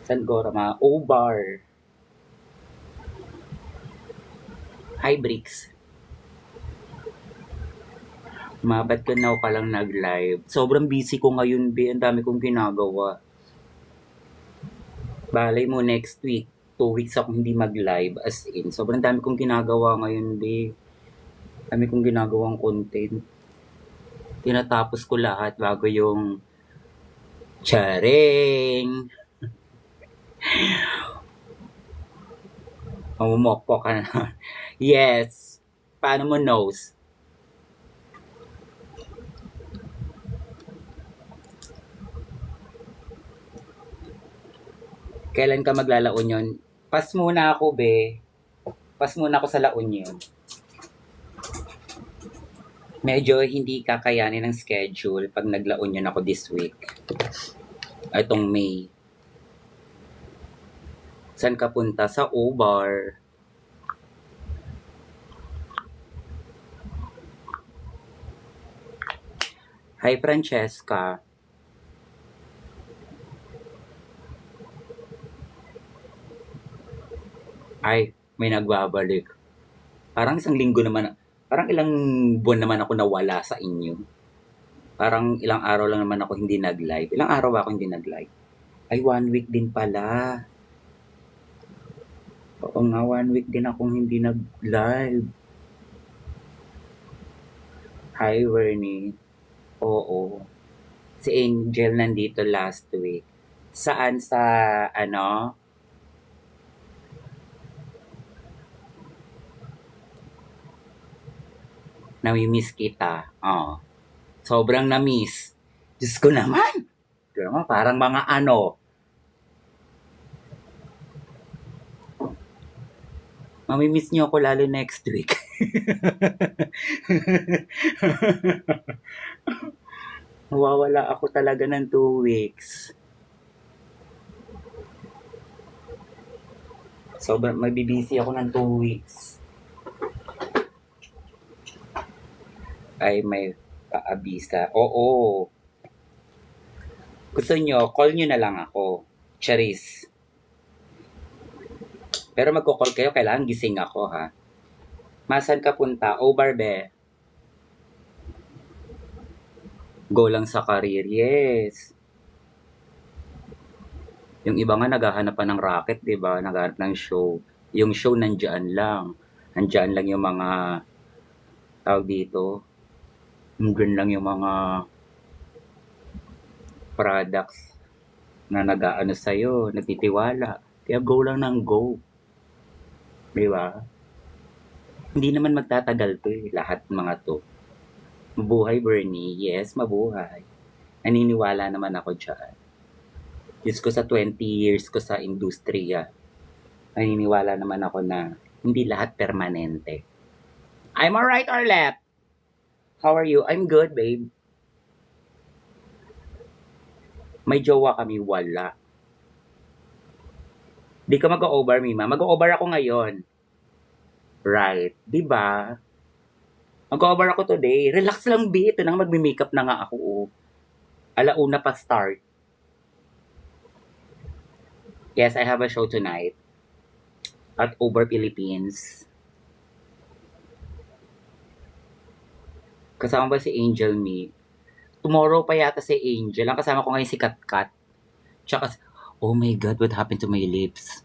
Tangora, mga O-Bar. Hi, Bricks. Ba't ka now ka lang nag-live? Sobrang busy ko ngayon, be. Ang dami kong ginagawa. Balay mo next week. 2 weeks ako hindi mag-live, as in. Sobrang dami kong ginagawa ngayon, be. Dami kong ginagawang content. Tinatapos ko lahat bago yung charing. Mamumokpo ka na. Yes. Paano mo knows? Kailan ka magla-La Union? Pas muna ako, be. Pas muna ako sa La Union. Medyo hindi kakayanin ng schedule pag nag-La Union ako this week. Itong May. Saan ka punta? Sa O-Bar. Hi, Francesca. Ay, may nagbabalik. Parang isang linggo naman, parang ilang buwan naman ako nawala sa inyo. Parang ilang araw lang naman ako hindi nag-live. Ilang araw ba ako hindi nag-live? Ay, 1 week din pala. Oo nga, 1 week din akong hindi nag-live. Hi, Wernie. Oo. Si Angel nandito last week. Saan sa, Nami-miss kita. Oo. Sobrang na-miss. Diyos ko naman. Parang mga Mamimiss niyo ako lalo next week. Mawawala ako talaga ng 2 weeks. Sobrang mabibisi ako ng 2 weeks. Ay, may paabisa. Oo. Gusto nyo, call nyo na lang ako. Charis. Pero magko-call kayo, kailangan gising ako, ha? Masan ka punta? O, Barbe? Go lang sa career. Yes. Yung iba nga naghahanap pa ng racket, di ba? Naghahanap ng show. Yung show nandyan lang. Nandyan lang yung mga tawag dito. Nandyan lang yung mga products na nag-aano sa'yo, nagtitiwala. Kaya go lang ng go. Di ba? Hindi naman magtatagal to eh, lahat mga to. Mabuhay, Bernie. Yes, mabuhay. Naniniwala naman ako dyan. Diyos ko sa 20 years ko sa industriya, naniniwala naman ako na hindi lahat permanente. I'm alright or left? How are you? I'm good, babe. May jowa kami, wala. Di ka mag-over, Mima. Mag-over ako ngayon. Right. Di ba? Mag-over ako today. Relax lang, B. Ito nang magme-makeup na nga ako. Oh. Alauna pa start. Yes, I have a show tonight at Over Philippines. Kasama ba si Angel Me? Tomorrow pa yata si Angel. Ang kasama ko ngayon si Katkat. Tsaka, oh my God, what happened to my lips?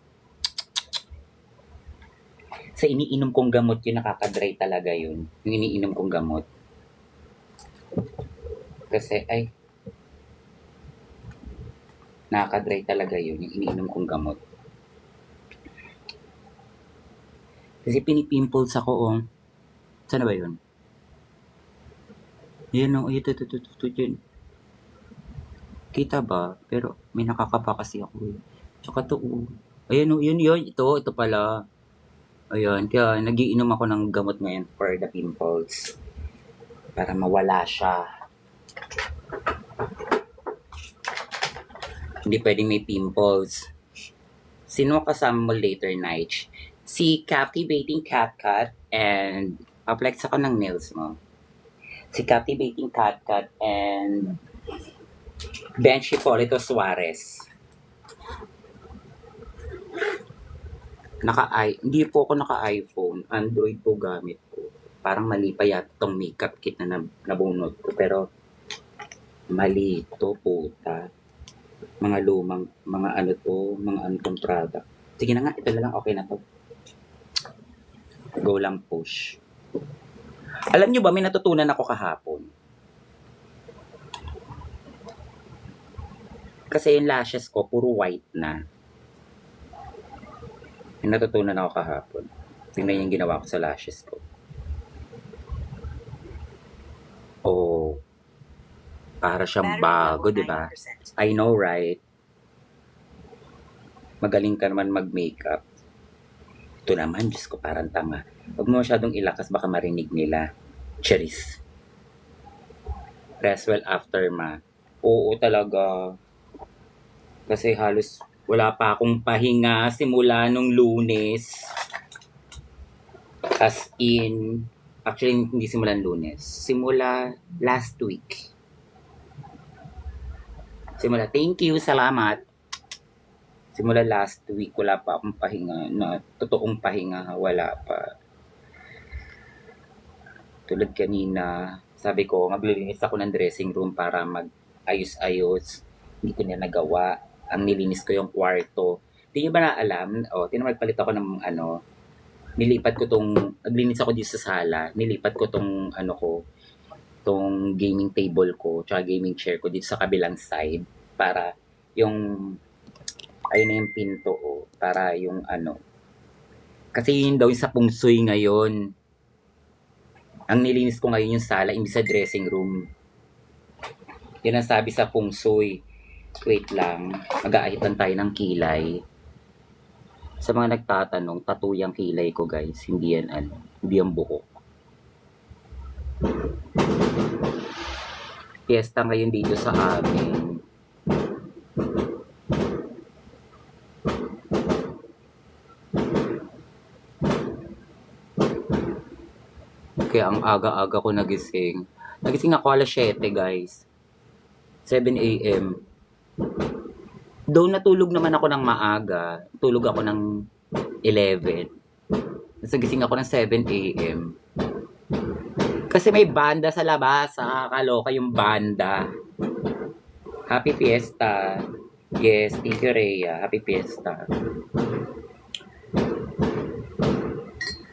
Sa iniinom kong gamot yun, nakaka-dry talaga yun. Yung iniinom kong gamot. Kasi, nakaka-dry talaga yun, yung iniinom kong gamot. Kasi pinipimples ako, oh. Saan ba yun? Yan, oh. Ito, yun. Kita ba? Pero may nakakapa kasi ako, eh. Tsaka to, oh. Ayan, oh, yun. Ito pala. Ayan, kaya nagiinom ako ng gamot ngayon for the pimples. Para mawala siya. Hindi pwedeng may pimples. Sino kasama mo later night? Si Captivating Catcat and pa-flex ako ng nails mo. Si Captivating Catcat and Ben Chipolito Suarez. Hindi po ako naka-iPhone, Android po gamit ko. Parang mali pa yata tong makeup kit na nabunot ko, pero mali to puta. Mga lumang, mga ano to, mga antong product. Sige na nga, ito na lang, okay na to. Go lang push. Alam nyo ba, may natutunan ako kahapon. Kasi yung lashes ko, puro white na. May natutunan ako kahapon. Tingnan yung ginawa ko sa lashes ko. Oh, para siyang bago, di ba? I know, right? Magaling ka naman mag-makeup. Ito naman, Diyos ko, parang tanga. Huwag mo masyadong ilakas, baka marinig nila. Cheris. Rest well after, ma. Oo, talaga. Kasi halos wala pa akong pahinga simula nung Lunes. As in, actually, hindi simulan Lunes. Simula last week. Thank you, salamat. Simula last week, wala pa akong pahinga na totoong pahinga, wala pa. Tulad kanina, sabi ko, maglilinis ako ng dressing room para mag-ayos-ayos. Hindi ko na nagawa. Ang nilinis ko yung kwarto. Hindi nyo ba na alam? Tinamagpalit ako ng nilipat ko naglinis ako dito sa sala. Nilipat ko tong gaming table ko, tsaka gaming chair ko dito sa kabilang side para yung ayun na yung pinto para yung kasi yun daw yung sa feng shui ngayon. Ang nilinis ko ngayon yung sala, imbis sa dressing room. Yan ang sabi sa feng shui. Wait lang, mag-aahitan tayo ng kilay. Sa mga nagtatanong, tattoo yung kilay ko guys, hindi yan hindi yan buhok. Fiesta ngayon dito sa amin. Kaya ang aga-aga ko nagising. Nagising ako alas 7 guys. 7 a.m. Though natulog naman ako ng maaga. Tulog ako ng 11. Nagising ako ng 7 a.m. Kasi may banda sa labas. Nakakaloka yung banda. Happy Fiesta. Yes, thank you Rhea. Happy Fiesta.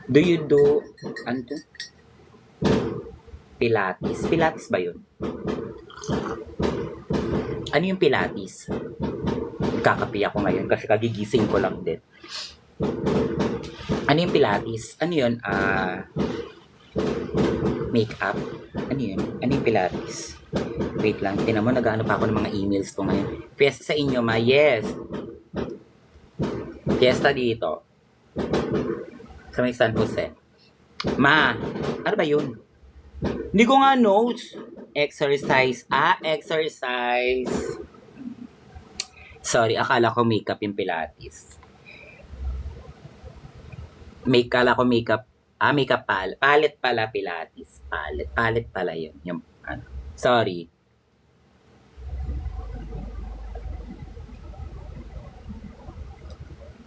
Do you do Pilates? Pilates ba yun? Ano yung Pilates? Kakapi ako ngayon kasi kagigising ko lang din. Ano yung Pilates? Ano yun? Make-up? Ano yun? Ano yung Pilates? Wait lang, tinan mo, nag-ano pa ako ng mga emails ko ngayon. Fiesta sa inyo, ma? Yes! Fiesta dito. Sa may San Jose. Ma, ano ba yun? Hindi ko nga notes. Exercise. Exercise. Sorry, akala ko makeup yung Pilates. Makeup pala. Palette pala Pilates. Palette pala yun. Yung, sorry.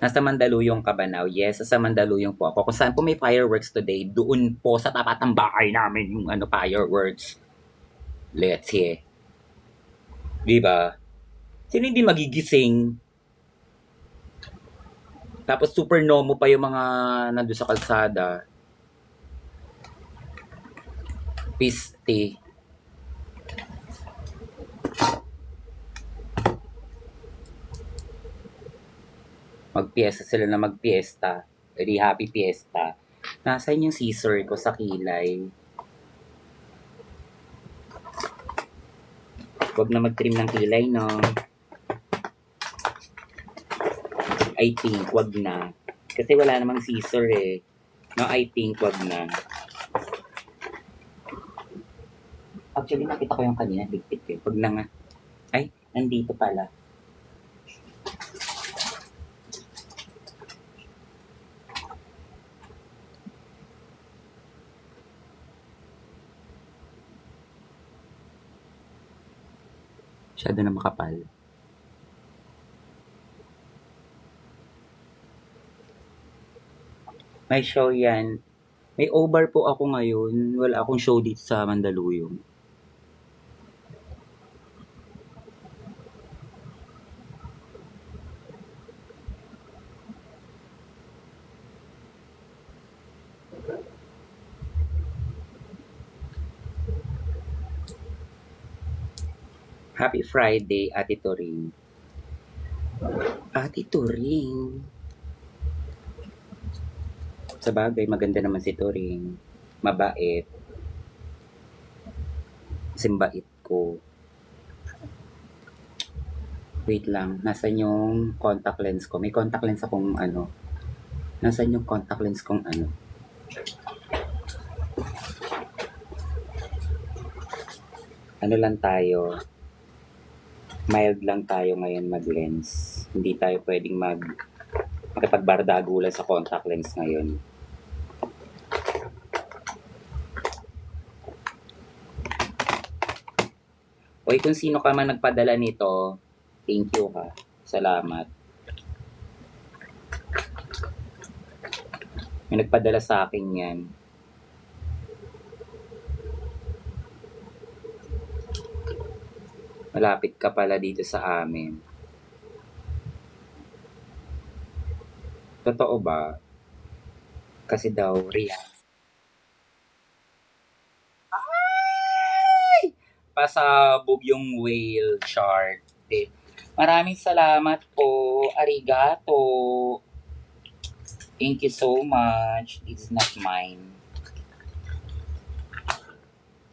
Nasa Mandaluyong ka ba now? Yes, sa Mandaluyong po ako. Kung saan po may fireworks today, doon po sa tapat ng bahay namin yung fireworks. Let's see. Diba? Sino hindi magigising? Tapos supernomo pa yung mga nandun sa kalsada. Piste. Magpiesta sila na magpiesta. Very happy fiesta. Nasaan yung scissor ko sa kilay? Huwag na mag-trim ng kilay, no? I think, wag na. Kasi wala namang scissor eh. No, I think, wag na. Actually, nakita ko yung kanina, bigpit ko. Wag na nga. Ay, nandito pala. Masyado na makapal. May show yan. May over po ako ngayon. Wala akong show dito sa Mandaluyong. Happy Friday, Ate Toring. Ate Toring. Sa bagay, maganda naman si Toring. Mabait. Simbait ko. Wait lang, nasan yung contact lens ko? May contact lens akong ano. Nasan yung contact lens kong ano? Ano lang tayo? Mild lang tayo ngayon mag-lens. Hindi tayo pwedeng makipagbardagulan sa contact lens ngayon. Oy, kung sino ka man nagpadala nito, thank you ha. Salamat. May nagpadala sa akin yan. Malapit ka pala dito sa amin. Totoo ba? Kasi daw, Rian. Ay! Pasabog yung whale shark. Maraming salamat po. Arigato. Thank you so much. It's not mine.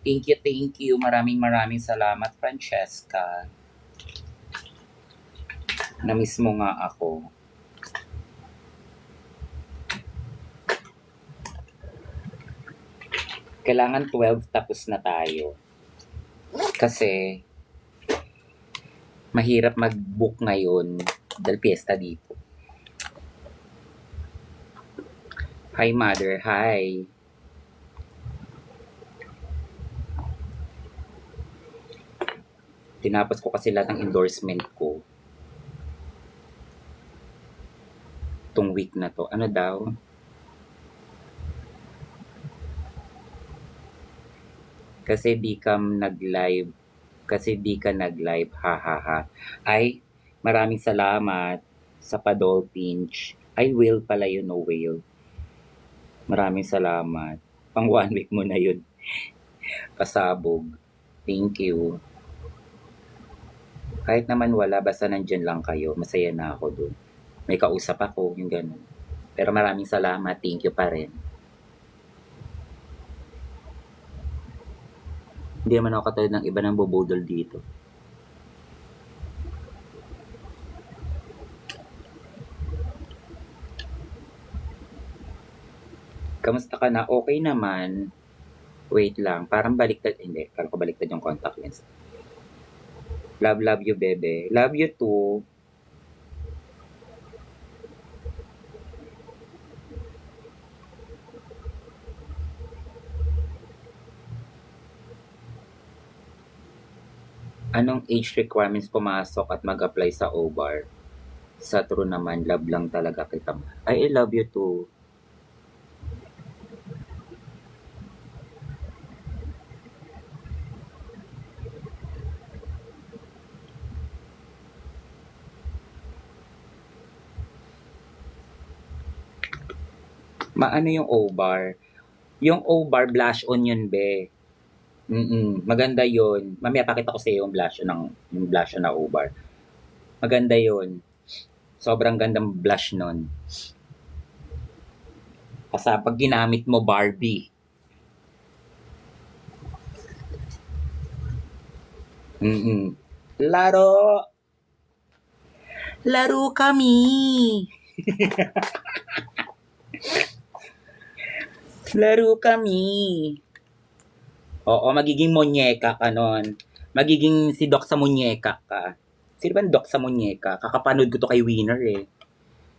Thank you. Maraming salamat, Francesca. Namiss mo nga ako. Kailangan 12 tapos na tayo. Kasi mahirap mag-book ngayon dahil piyesta dito. Hi, Mother. Hi. Tinapos ko kasi lahat ng endorsement ko. Tong week na to. Ano daw? Kasi di ka nag-live. Ha ha ha. Ay, maraming salamat sa pa-doll pinch. Ay, Will pala yun, no Will. Maraming salamat. Pang 1 week mo na yun. Pasabog. Thank you. Kahit naman wala, basta nandyan lang kayo. Masaya na ako dun. May kausap ako, yung ganun. Pero maraming salamat. Thank you pa rin. Hindi naman ako katulad ng iba ng bobodol dito. Kamusta ka na? Okay naman. Wait lang. Parang baliktad. Hindi. Parang ko baliktad yung contact lens. Love you, bebe. Love you too. Anong age requirements pumasok at mag-apply sa OBAR? Sa true naman, love lang talaga kita. I love you too. Maano yung O-bar? Yung O-bar, blush on yun, be. Maganda yun. Mamaya pakita ko sa iyo yung blush on na O-bar. Maganda yun. Sobrang gandang blush nun. Kasi pag ginamit mo, Barbie. Laro! Laro kami! Laro kami! Oo, magiging monyeka ka nun. Magiging si Doc sa monyeka ka. Sino ba Doc sa monyeka? Kakapanood ko to kay Winner eh.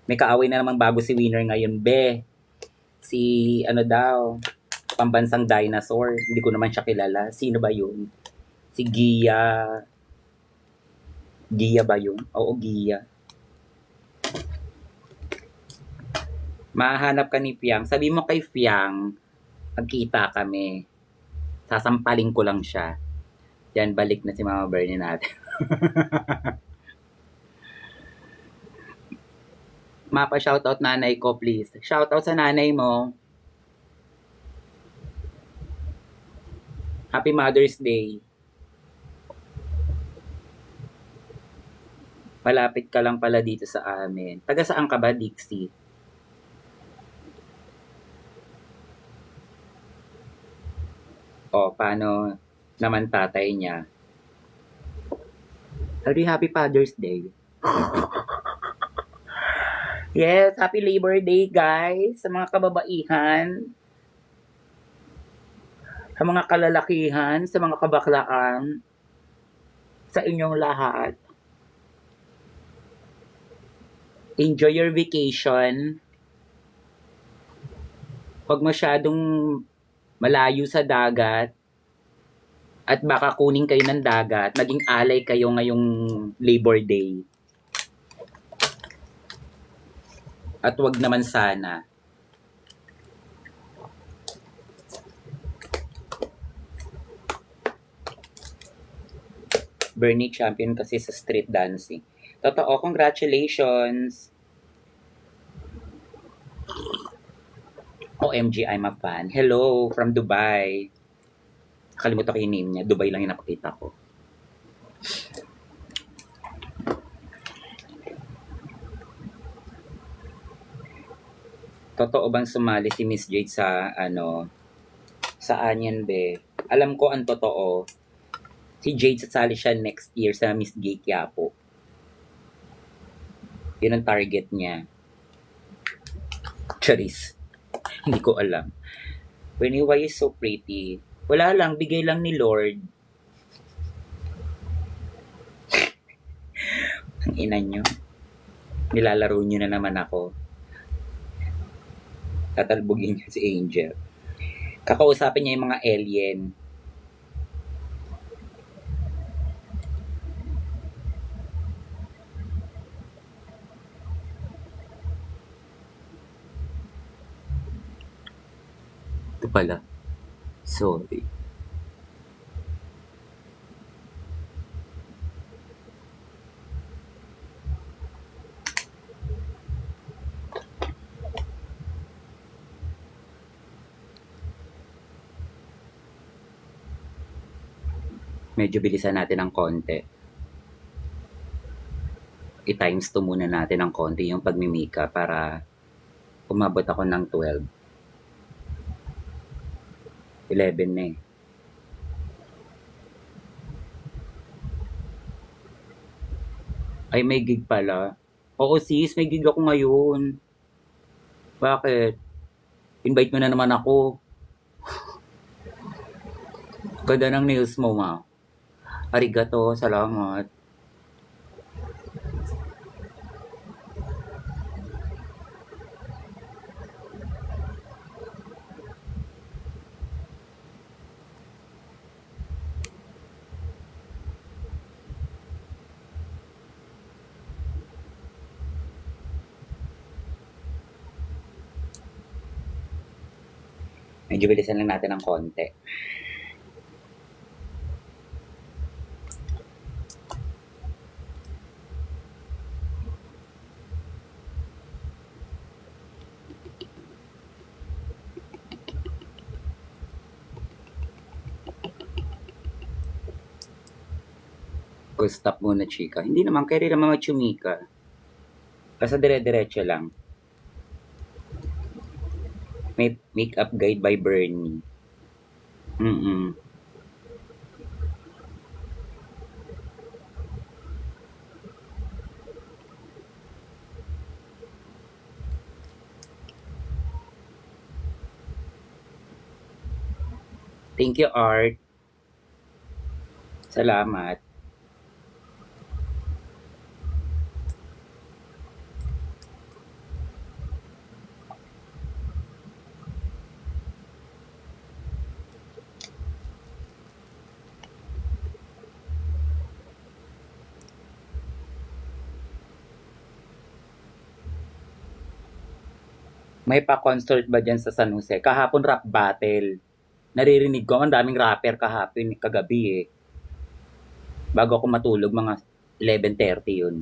May kaaway na namang bago si Winner ngayon, be. Si, ano daw, pambansang dinosaur. Hindi ko naman siya kilala. Sino ba yun? Si Gia. Gia ba yun? Oo, Gia. Mahanap ka ni Fiang. Sabi mo kay Fiang, magkita kami. Sasampalin ko lang siya. Yan, balik na si Mama Bernie natin. Mapa, shoutout nanay ko, please. Shoutout sa nanay mo. Happy Mother's Day. Malapit ka lang pala dito sa amin. Taga saan ka ba, Dixie? O, paano naman tatay niya? Happy Father's Day. Yes, happy Labor Day, guys. Sa mga kababaihan, sa mga kalalakihan, sa mga kabaklaan, sa inyong lahat. Enjoy your vacation. Huwag masyadong malayo sa dagat. At baka kunin kayo ng dagat. Naging alay kayo ngayong Labor Day. At wag naman sana. Bernie champion kasi sa street dancing. Totoo, congratulations! OMG, I'm a fan. Hello, from Dubai. Kalimutan ko yung name niya. Dubai lang yung nakakita ko. Totoo bang sumali si Miss Jade sa saan yan be? Alam ko ang totoo. Si Jade sasali siya next year sa Miss Gay Quiapo. Yun ang target niya. Charis. Hindi ko alam. Winnie, why is so pretty? Wala lang, bigay lang ni Lord. Ang ina nyo. Nilalaro nyo na naman ako. Tatalbugin niya si Angel. Kakausapin niya yung mga alien. Ito pala. Sorry. Medyo bilisan natin ng konti. I-times 2 muna natin ng konti yung pagmimika para umabot ako ng 12. 11 na eh. Ay, may gig pala. Oo sis, may gig ako ngayon. Bakit? Invite mo na naman ako. Ganda ng nails mo, ma. Arigato, salamat. Medyo bilisan lang natin ng konti. Stop muna, chika. Hindi naman, kaya rin naman matsumika. Basta dire-diretso lang. Makeup guide by Bernie. Thank you, Art. Salamat. May pa-concert ba dyan sa San Jose? Kahapon rap battle. Naririnig ko, ang daming rapper kahapon, kagabi eh. Bago ako matulog, mga 11:30 yun.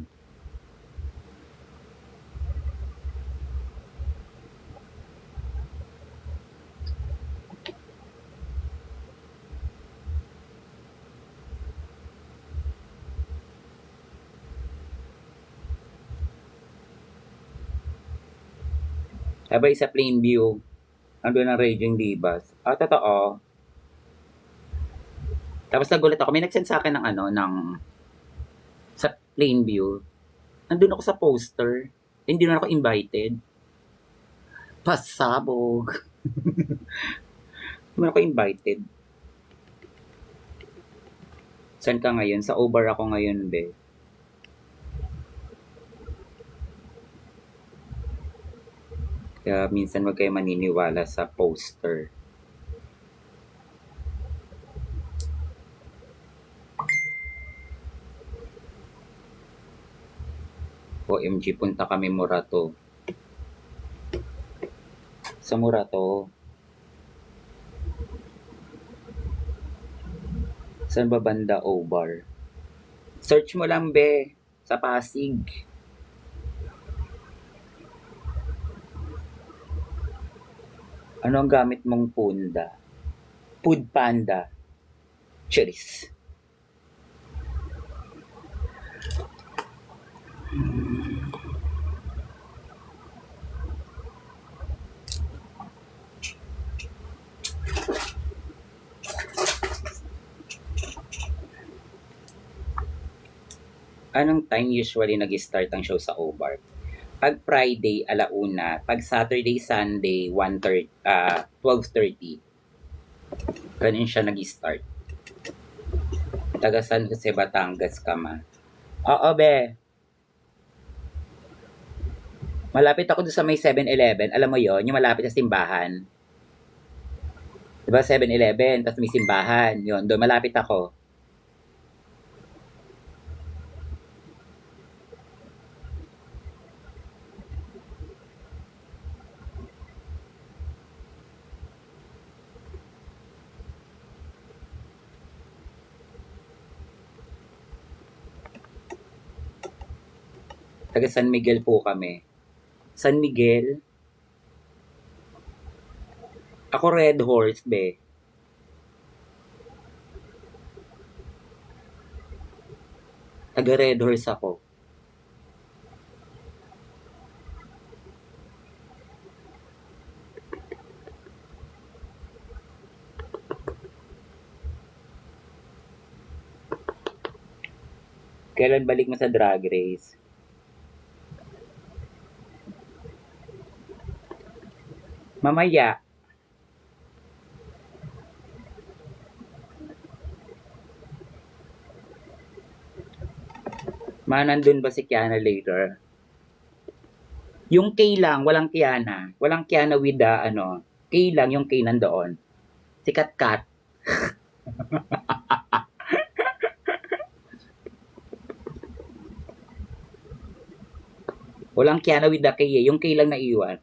Sabay sa Plainview, andun ang Raging Divas. Totoo. Tapos nagulat ako, may nagsend sa akin ng ano, sa Plainview. Andun ako sa poster. Hindi na ako invited. Pasabog. Hindi na ako invited. Saan ka ngayon? Sa Obar ako ngayon, be. Kaya minsan wag kayo maniniwala sa poster. OMG, punta kami Morato. Sa Morato. Saan ba banda Obar? Search mo lang, be. Sa Pasig. Ano ang gamit mong punda? Food Panda. Cheers. Anong time usually nag-start ang show sa Obar? Pag Friday, 1:00. Pag Saturday, Sunday, 12:30. Ganun siya nag-start. Taga San Jose, Batangas ka ma. Oo, be. Malapit ako doon sa may 7-Eleven. Alam mo yon, yung malapit sa simbahan. Diba 7-Eleven, tapos may simbahan. Yun, doon malapit ako. Taga San Miguel po kami. San Miguel? Ako Red Horse, be. Taga Red Horse ako. Kailan balik mo sa Drag Race? Mamaya. Nandun ba si Kiana later? Yung K lang, walang Kiana. Walang Kiana with the, K lang yung K nandoon. Si Kat. Walang Kiana with the K eh. Yung K lang na iwan.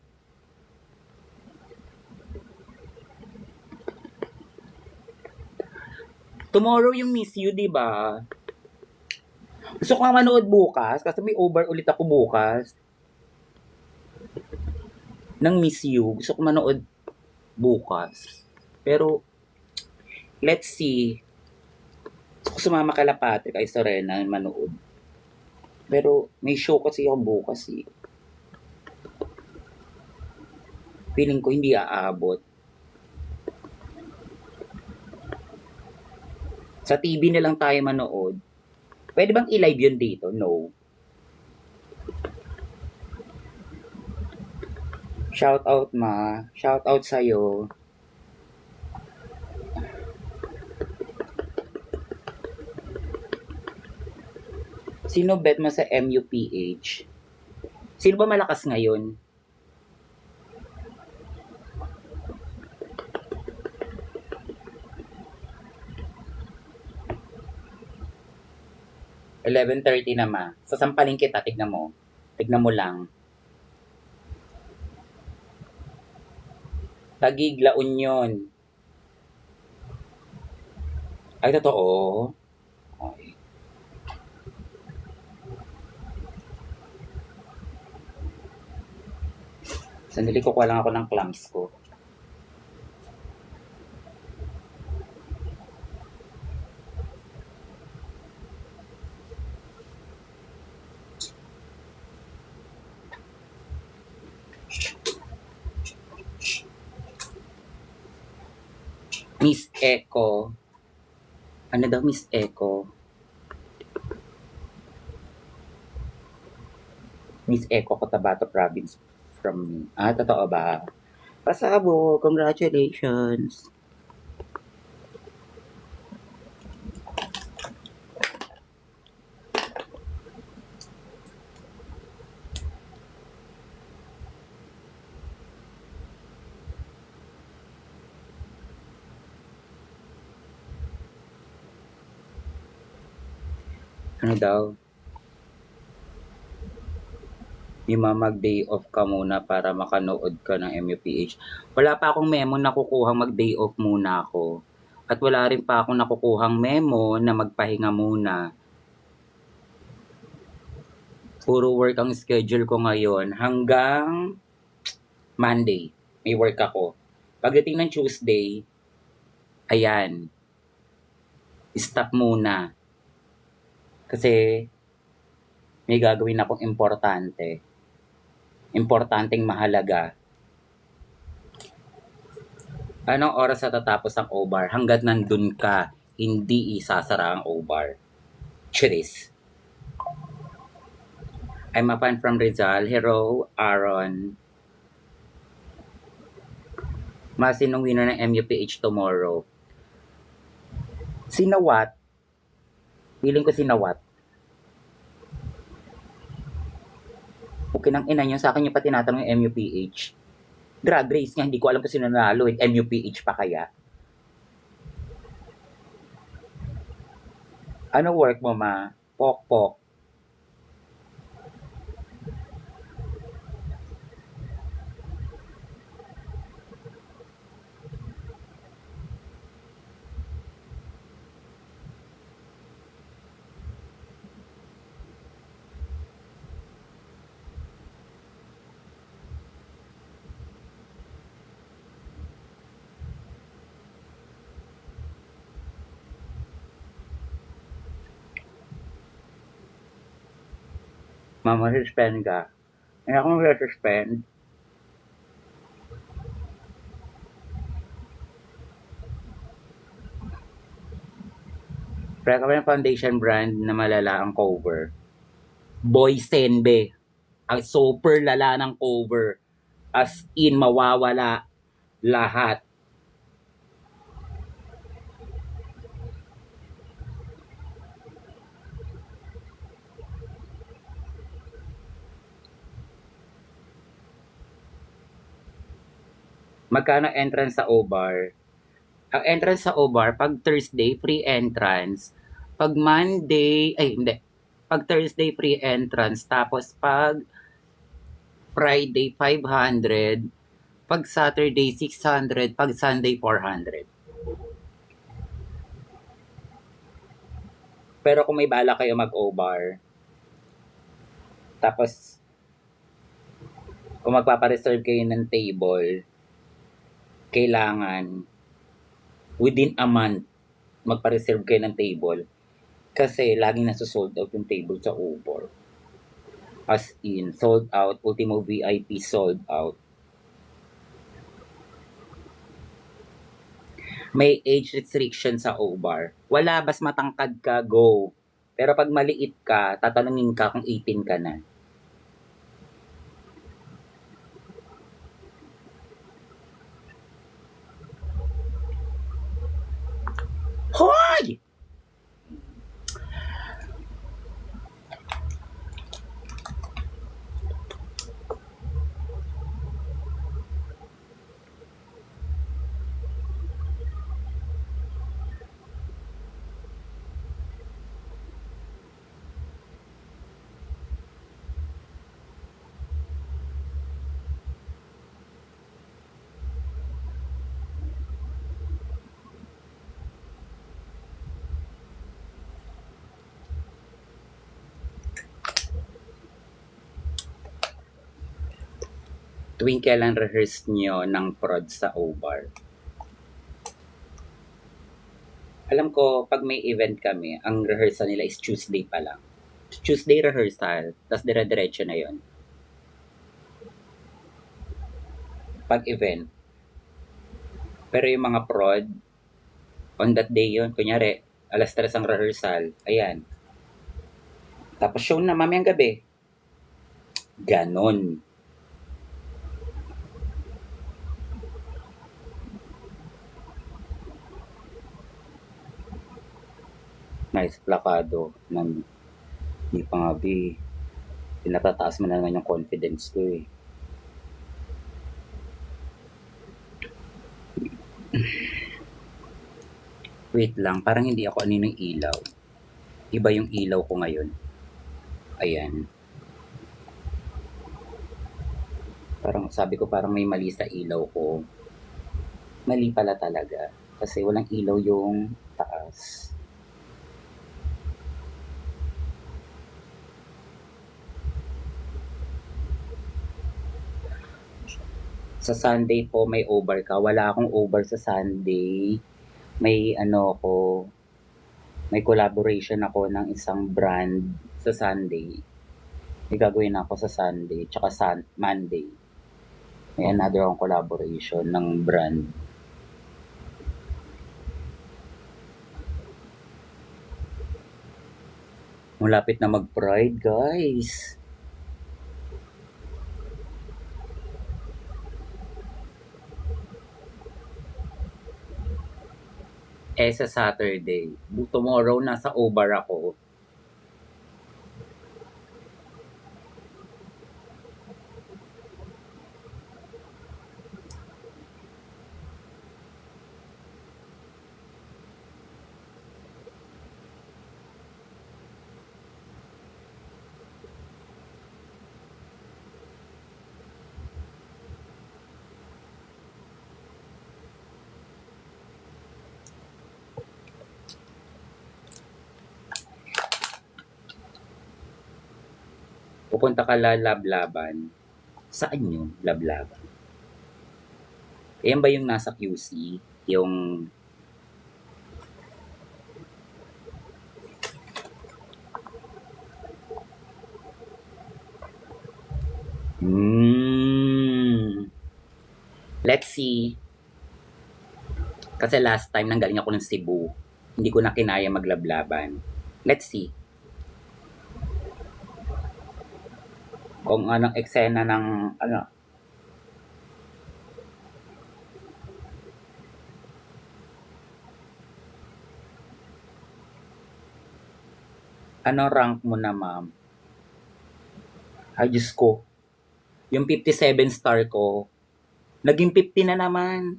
Tomorrow yung Miss You, di ba? Gusto ko nga manood bukas kasi may over ulit ako bukas. Ng Miss You. Gusto ko manood bukas. Pero, let's see. Gusto ko sumama kala Patrick ay Sorena manood. Pero, may show kasi ako bukas eh. Feeling ko hindi aabot. Sa TV na lang tayo manood. Pwede bang i-live yun dito? No. Shout out ma. Shout out sa'yo. Sino bet mo sa MUPH? Sino ba malakas ngayon? $11:30 na ma. Sasampalin kita, tignan mo. Tignan mo lang. Taguig, La Union. Ay, totoo? Ay. Sandali, kukuha lang ako ng clams ko. Miss Echo. Ano daw, Miss Echo? Miss Echo, Cotabato Province from me. Ah, totoo ba? Pasabog, congratulations. Ano daw? Yung mag-day off ka muna para makanood ka ng MUPH. Wala pa akong memo na kukuhang mag-day off muna ako. At wala rin pa akong nakukuhang memo na magpahinga muna. Puro work ang schedule ko ngayon hanggang Monday. May work ako. Pagdating ng Tuesday, ayan, stop muna. Kasi may gagawin akong importante. Importanteng mahalaga. Anong oras na tatapos ang O-bar? Hanggat nandun ka, hindi isasara ang O-bar. Cheers! I'm a fan from Rizal. Hello, Aaron. Masinong winner ng MUPH tomorrow? Sinawat? Feeling ko sinawat. Okay nang ina nyo, sa akin yung pa tinatanong yung MUPH. Drag race nga, hindi ko alam kung sino nanalo. MUPH pa kaya? Ano work mo, ma? Pok-pok. Mama, suspend ka. Hindi ako mag-suspend. Pero kami ng foundation brand na malala ang cover. Boy Senbe. Ang super lala ng cover. As in, mawawala lahat. Magkano entrance sa O-Bar? Ang entrance sa O-Bar, pag Thursday, free entrance. Pag Monday, ay hindi. Pag Thursday, free entrance. Tapos pag Friday, 500. Pag Saturday, 600. Pag Sunday, 400. Pero kung may bala kayo mag-O-Bar, tapos kung magpapareserve kayo ng table, kailangan within a month magpa-reserve kayo ng table kasi laging nasa-sold out yung table sa O-Bar. As in, sold out, Ultimo VIP sold out. May age restriction sa O-Bar. Wala, bas matangkad ka, go. Pero pag maliit ka, tatanungin ka kung 18 ka na. Hoy! Tuwing kailan rehearse nyo ng prod sa O-Bar? Alam ko, pag may event kami, ang rehearsal nila is Tuesday pa lang. Tuesday rehearsal, tapos dire-diretso na yon. Pag event. Pero yung mga prod, on that day yon, kunyari, alas 3 ang rehearsal, ayan. Tapos show na mamayang gabi. Ganon. Nice plakado ng di pa nga bi. Pinatataas mo na naman yung confidence ko eh. Wait lang, parang hindi ako anino yung ilaw. Iba yung ilaw ko ngayon. Ayan. Parang sabi ko parang may mali sa ilaw ko. Mali pala talaga. Kasi walang ilaw yung taas. Sa Sunday po may over ka. Wala akong over sa Sunday. May ano ako, may collaboration ako ng isang brand sa Sunday. May gagawin ako sa Sunday, tsaka Monday. May another akong collaboration ng brand. Malapit na mag-Pride, guys. Sa Saturday. Tomorrow, nasa O-Bar ako. Pupunta ka Lablaban. Saan yung Lablaban? Ayan ba yung nasa QC? Yung Let's see. Kasi last time nanggaling ako ng Cebu. Hindi ko na kinaya maglablaban. Let's see. Kung anong eksena ng ano. Ano rank mo na, ma'am? Ay, Diyos ko. Yung 57 star ko, naging 50 na naman.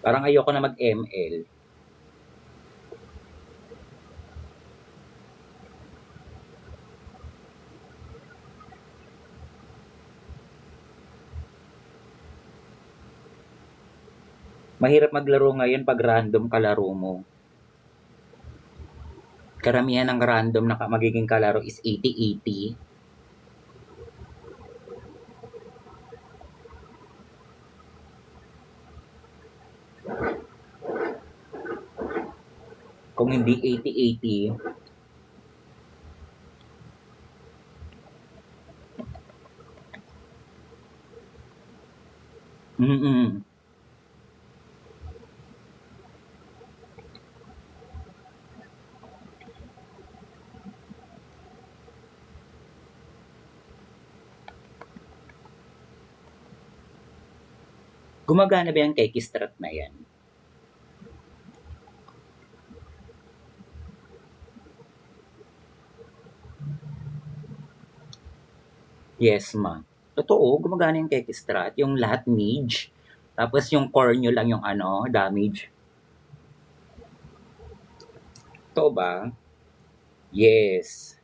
Parang ayoko na mag-ML. Mahirap maglaro ngayon pag random kalaro mo. Karamihan ng random na magiging kalaro is 80-80. Kung hindi 80-80, Gumagana ba yung kay Kistrat na yan? Yes, ma. Totoo, gumagana yung kay Kistrat. Yung lahat mage. Tapos yung core nyo lang yung ano, damage. Totoo ba? Yes.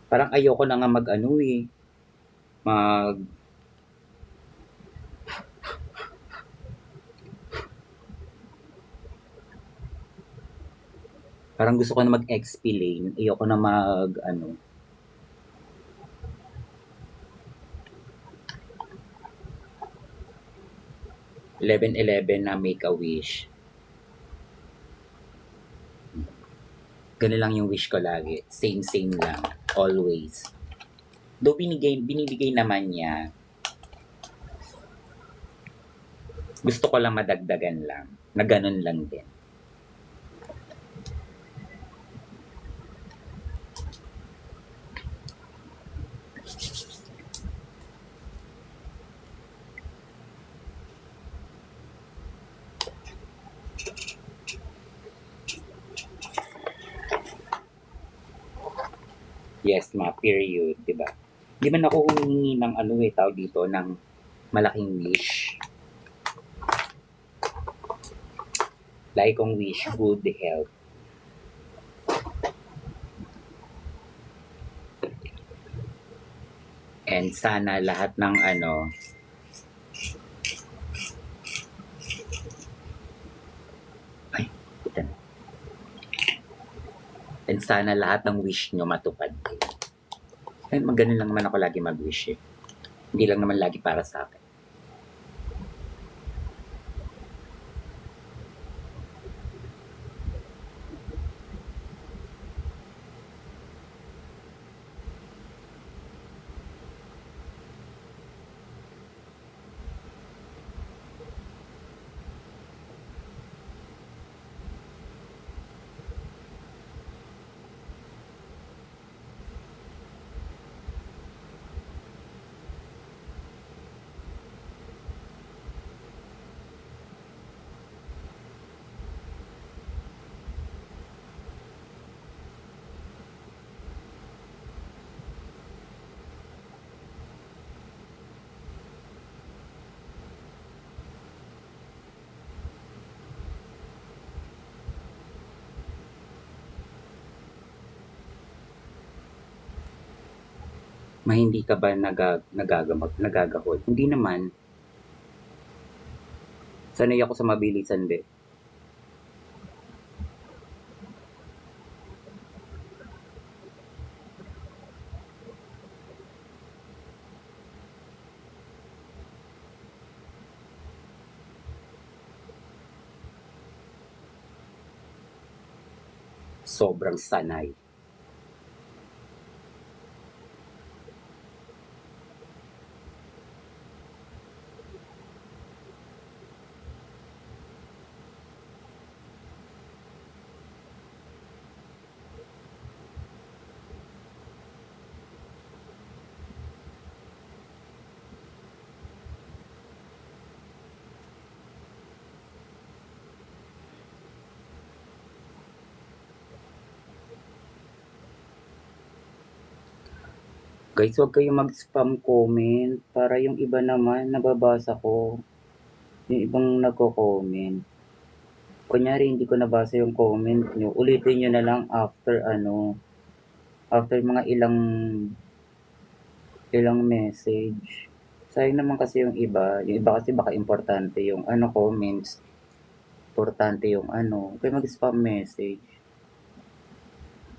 Parang ayoko na nga mag-ano eh, mag parang gusto ko na mag-explain, ayoko na mag-ano. 11-11 na Make-A-Wish. Ganun lang yung wish ko lagi. Same lang. Always. Though binibigay naman niya, gusto ko lang madagdagan lang. Na ganun lang din. Yes, ma, period, di ba? Di man ako humingi ng ano eh, tawag dito, ng malaking wish. Like kong wish, good health. And sana lahat ng ano, ay, ito na. And sana lahat ng wish nyo matupad. Ay, maganon lang naman ako lagi mag-wish eh. Hindi lang naman lagi para sa akin. Hindi ka ba nagagahol? Hindi naman. Sanay ako sa mabilisan, be. Sobrang sanay. Guys, huwag kayong mag-spam comment para yung iba naman nababasa ko. Yung ibang nagko-comment. Kunyari hindi ko nabasa yung comment nyo, ulitin nyo na lang after after mga ilang message. Sayang naman kasi yung iba kasi baka importante yung comments, importante yung kaya mag-spam message.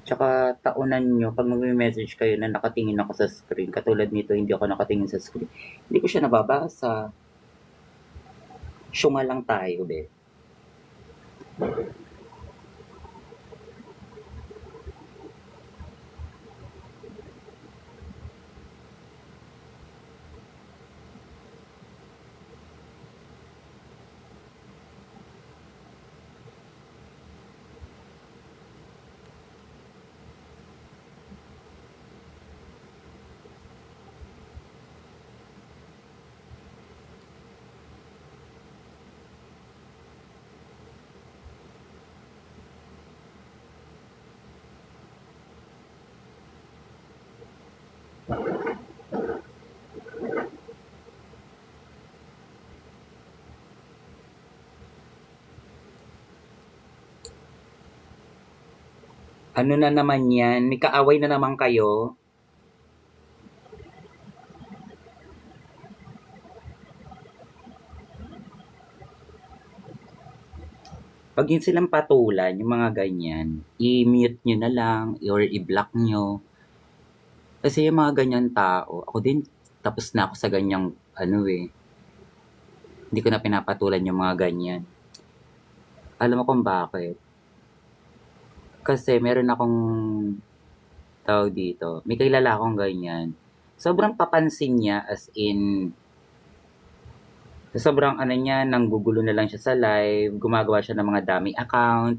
Tsaka taunan nyo, pag mag-message kayo na nakatingin ako sa screen, katulad nito, hindi ako nakatingin sa screen, hindi ko siya nababasa. Syunga lang tayo, be. Ano na naman yan? May kaaway na naman kayo? 'Pag yun silang patulan, yung mga ganyan, i-mute nyo na lang or i-block nyo. Kasi yung mga ganyan tao, ako din, tapos na ako sa ganyang, ano eh, hindi ko na pinapatulan yung mga ganyan. Alam mo kung bakit? Kasi meron akong tawag dito, may kilala akong ganyan. Sobrang papansin niya as in, sobrang ano niya, nanggugulo na lang siya sa live, gumagawa siya ng mga dummy account,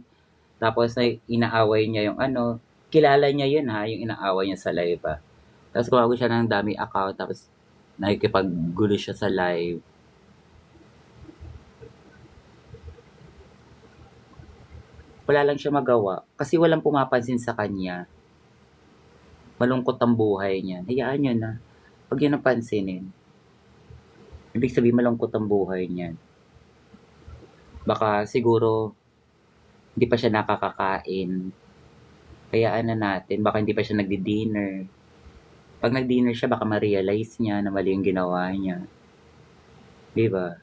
tapos na inaaway niya yung ano, kilala niya yun ha, yung inaaway niya sa live ha. Tapos gumagawa siya ng dummy account, tapos nakikipaggulo siya sa live. Wala lang siya magawa kasi walang pumapansin sa kanya. Malungkot ang buhay niya. Hayaan niyo na. Huwag niyo napansinin. Ibig sabihin malungkot ang buhay niya. Baka siguro hindi pa siya nakakakain. Hayaan na natin. Baka hindi pa siya nagdi-dinner. Pag nag-dinner siya, baka ma-realize niya na mali yung ginawa niya. Di ba?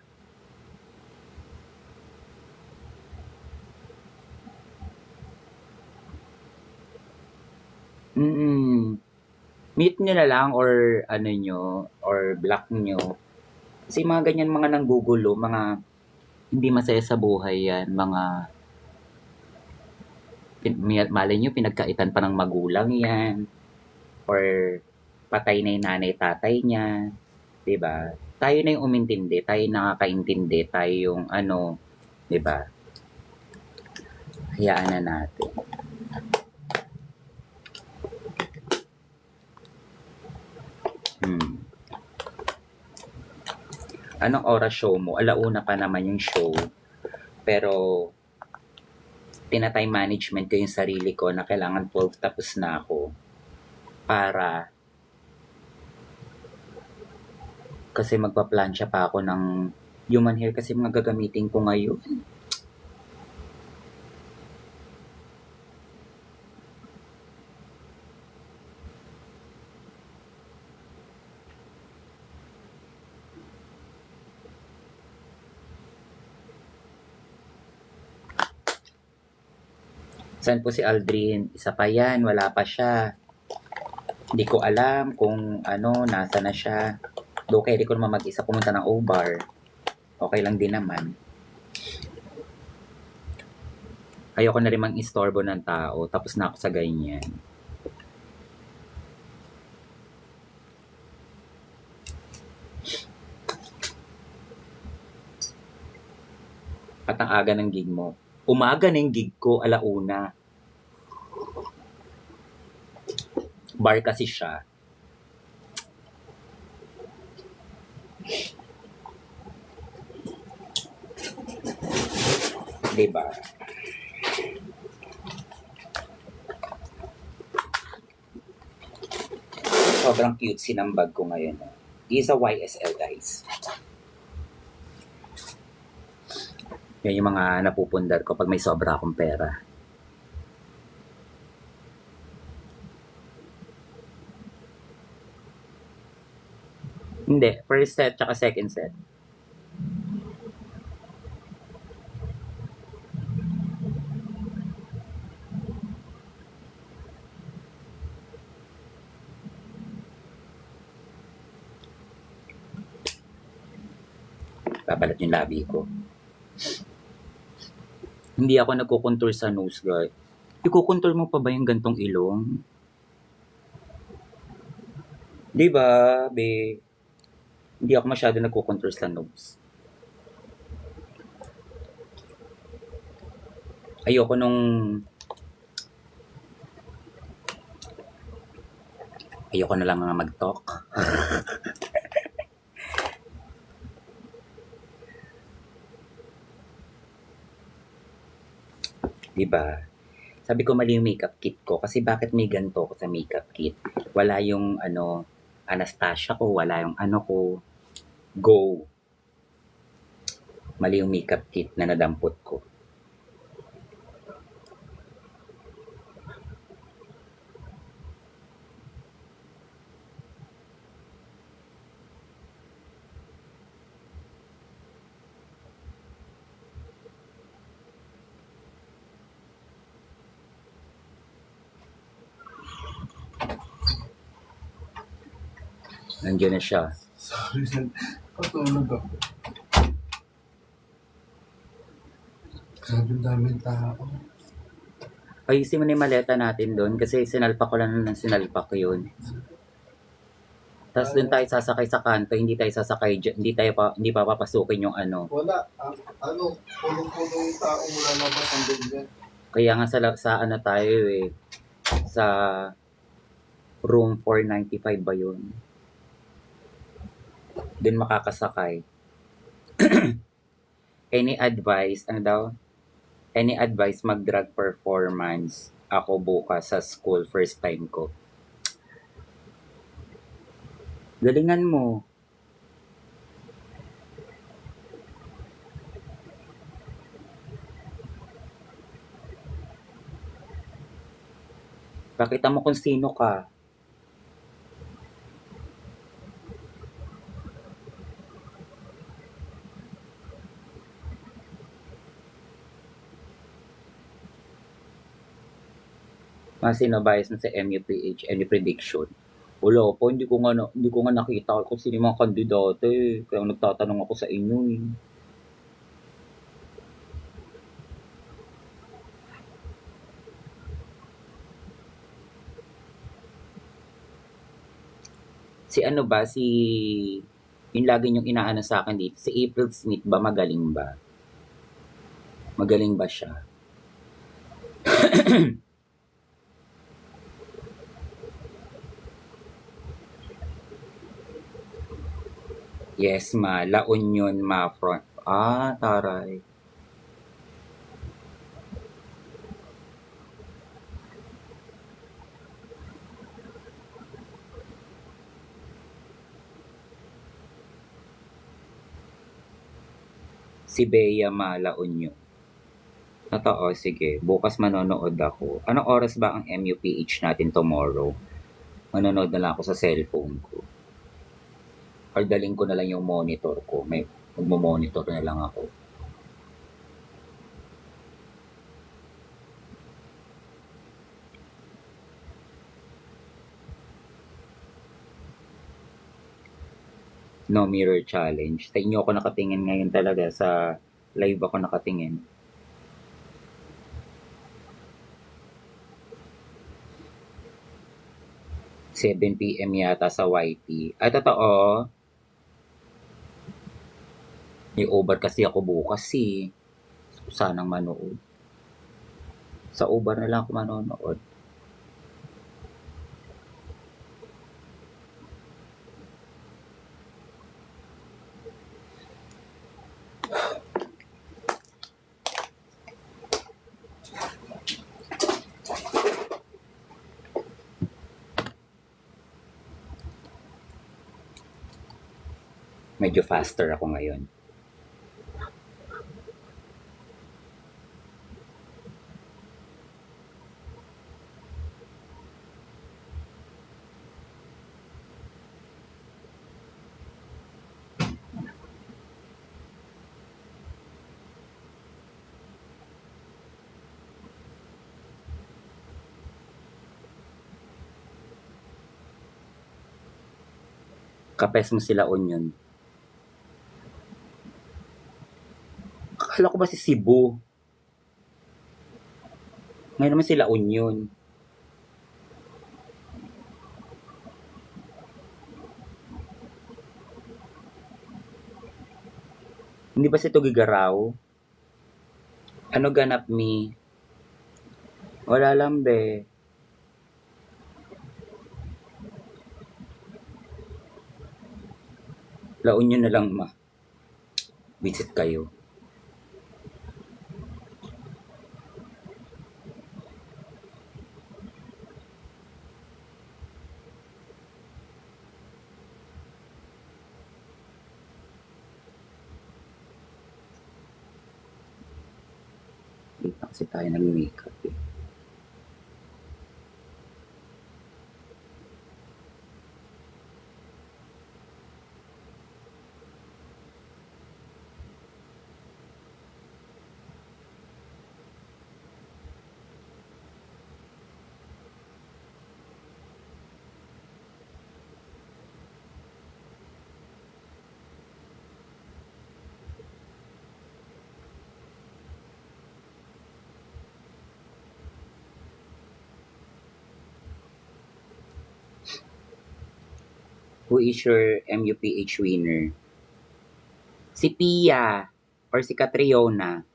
Mm. Mute nyo na lang or ano nyo, or block nyo. Kasi mga ganyan mga nanggugulo, mga hindi masaya sa buhay yan, mga malay nyo pinagkaitan pa ng magulang yan, or patay na yung nanay tatay niya, 'di ba? Tayo na yung umintindi, tayo nakakaintindi, tayo yung ano, 'di ba? Hayaan na natin. Hmm. Anong oras show mo? Alauna pa naman yung show. Pero tina-time management ko yung sarili ko na kailangan 12 tapos na ako para kasi magpa-plancha pa ako ng human hair kasi mga gagamitin ko ngayon. Saan po si Aldrin? Isa pa yan, wala pa siya. Hindi ko alam kung ano, nasa na siya. Do kaya di ko naman mag-isa pumunta ng O-Bar. Okay lang din naman. Ayoko na rin mang-istorbo ng tao, tapos na ako sa ganyan. At ang aga ng gig mo. Umaga na yung gig ko, alauna. Bar kasi siya. Diba? Sobrang cute ng bag ko ngayon. This is a YSL, guys. Yan yung mga napupundar ko pag may sobra akong pera. Hindi, first set tsaka second set. Babalat yung labi ko. Hindi ako nagkukontour sa nose guard. Ikukontour mo pa ba yung gantong ilong? Di ba, be? Hindi ako masyado nagkukontour sa nose. Ayoko nung... Ayoko na lang nga mag-talk. Diba? Sabi ko mali yung makeup kit ko kasi bakit may ganito ko sa makeup kit? Wala yung ano, Anastasia ko, wala yung ano ko, go. Mali yung makeup kit na nadampot ko. Nandiyan na siya. Sorry, patulog ako. Grabe ang daming tao. Ayusin mo na yung maleta natin doon kasi sinalpak ko lang ng sinalpak yun. Tapos doon tayo sasakay sa kanto, hindi tayo sasakay dyan, hindi pa papasukin yung ano. Wala. Punong-puno yung tao mula labas ang ganyan. Kaya nga sa ano tayo eh, sa room 495 ba yun? Doon makakasakay. Any advice, ano daw? Any advice mag-drag performance? Ako bukas sa school, first time ko. Galingan mo. Pakita mo kung sino ka. Sino bias mo sa MUPH, any prediction? Wala po, hindi ko nga nakita kung sino yung mga kandidato eh. Kaya nagtatanong ako sa inyo eh. Si ano ba, yung lagi niyong inaano sa akin dito, si April Smith ba, magaling ba? Magaling ba siya? Yes, ma. La Union, ma. Front. Taray. Si Bea Ma, La Union. Totoo, sige. Bukas manonood ako. Anong oras ba ang MUPH natin tomorrow? Manonood na lang ako sa cellphone ko. Or daling ko na lang yung monitor ko. Magmo-monitor na lang ako. No mirror challenge. Sa inyo ako nakatingin ngayon talaga. Sa live ako nakatingin. PM yata sa YT. Ay, totoo. May over kasi ako bukas eh. Sanang manood. Sa Uber na lang ako manonood. Medyo faster ako ngayon. Kapes mo sila Union. Akala ko ba si Cebu? Ngayon naman sila Union. Hindi ba si Tugigaraw? Ano ganap mi? Wala lang be. La Union na lang ma. Visit kayo. Hindi pa kasi tayo nag-makeup eh. Who is your MUPH winner? Si Pia or si Catriona?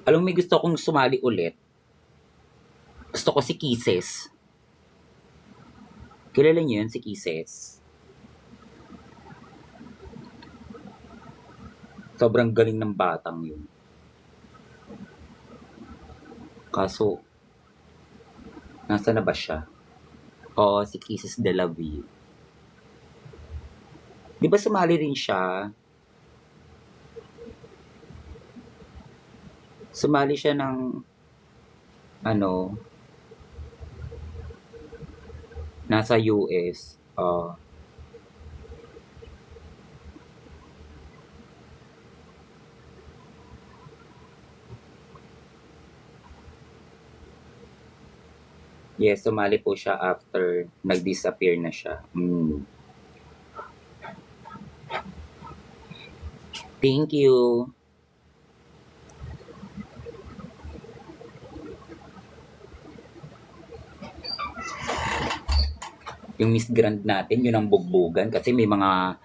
Alam mo, may gusto kong sumali ulit. Gusto ko si Kisses. Kilala niyo yun, si Kisses? Sobrang galing ng batang yun. Kaso, nasa na ba siya? Oo, si Kisses de la Vie. Di ba sumali rin siya? Sumali siya ng, ano, nasa US. Yes, sumali po siya after nag-disappear na siya. Thank you. Yung Miss Grand natin, yun ang bugbugan kasi may mga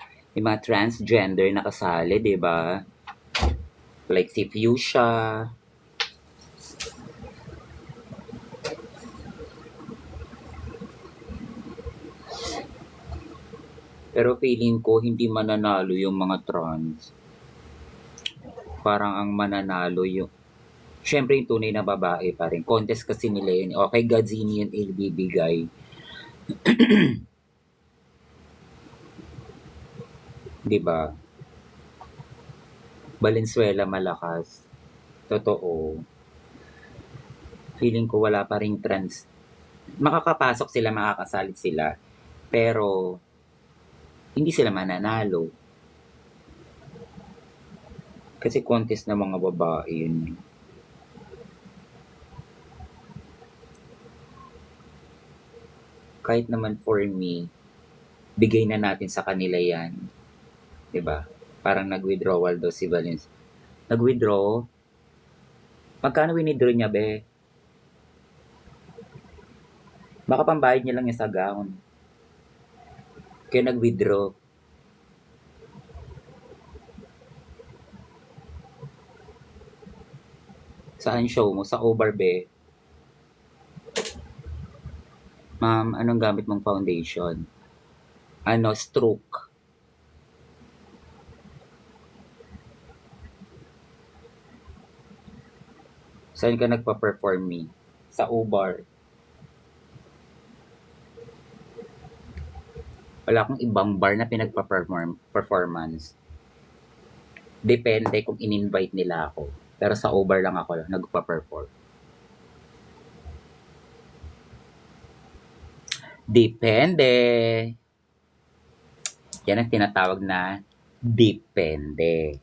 transgender na kasali, 'di ba? Like si Fuchsia. Pero feeling ko hindi mananalo yung mga trans. Parang ang mananalo yung syempre yung tunay na babae pa rin. Contest kasi nila yun. Okay, Godzini yun ibibigay. Di ba? Valenzuela malakas. Totoo. Feeling ko wala pa ring trans. Makakapasok sila, makakasalit sila. Pero, hindi sila mananalo. Kasi contest na mga babae yun. Kahit naman for me, bigay na natin sa kanila yan. 'Di ba? Parang nag-withdrawal daw si Valens. Nag-withdraw? Magkano winidraw niya, be? Baka pambayad niya lang yung sa gown. Kaya nag-withdraw. Saan show mo? Sa Obar, be? Ma'am, anong gamit mong foundation? Ano, stroke. Saan ka nagpa-perform me? Sa Obar. Wala akong ibang bar na performance. Depende kung in-invite nila ako. Pero sa Obar lang ako nagpa-perform. Depende. Yan ang tinatawag na depende.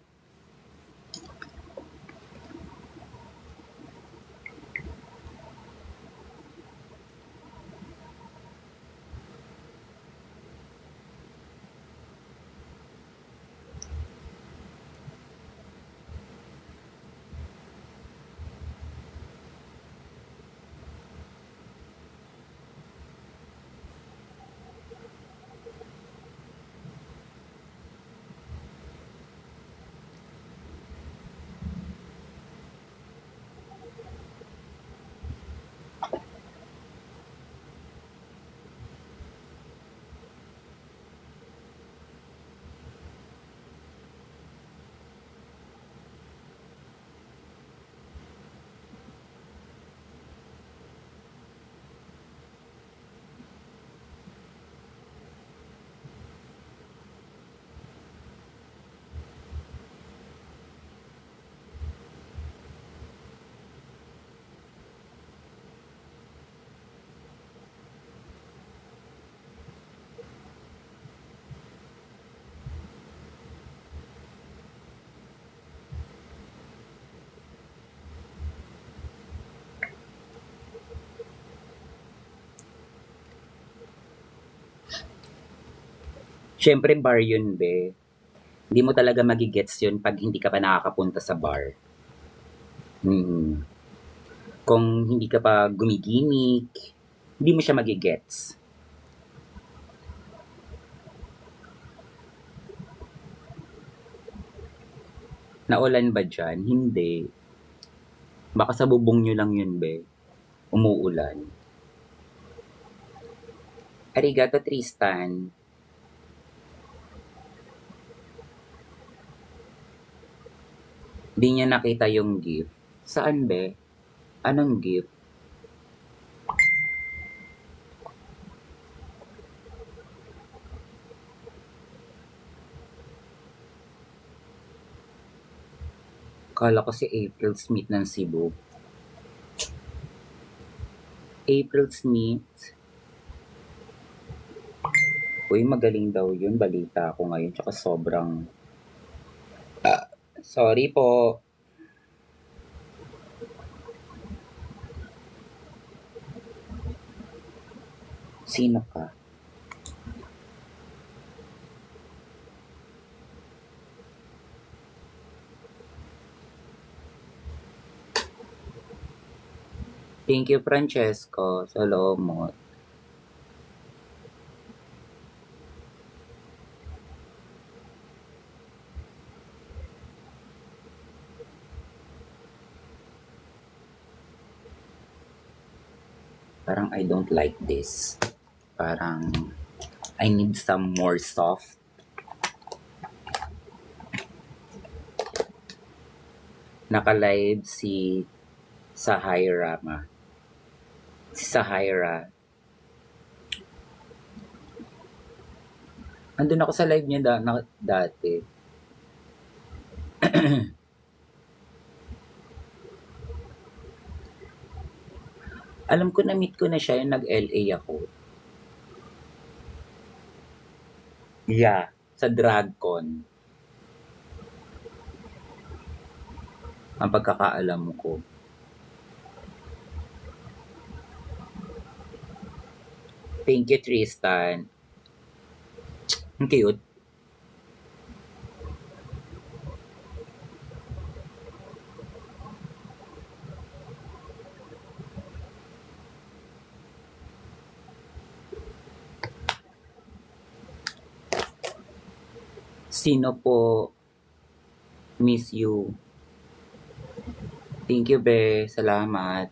Siyempre bar yun, be. Hindi mo talaga magigets yun pag hindi ka pa nakakapunta sa bar. Kung hindi ka pa gumigimik, hindi mo siya magigets. Naulan ba dyan? Hindi. Baka sa bubong nyo lang yun, be. Umuulan. Arigato, Tristan. Di niya nakita yung gift. Saan, be? Anong gift? Kala ko si April Smith ng Cebu. April Smith? Uy, magaling daw yun. Balita ko ngayon. Tsaka sobrang... Sorry po. Sino ka? Thank you, Francesco. Salomon. Parang I don't like this. Parang I need some more soft. Naka-live si Sahira ma. Si Sahira. Andun ako sa live niya dati. Alam ko na meet ko na siya yung nag-LA ako. Yeah, sa DragCon. Ang pagkakaalam ko. Thank you, Tristan. Ang cute. Sino po? Miss you. Thank you, be. Salamat.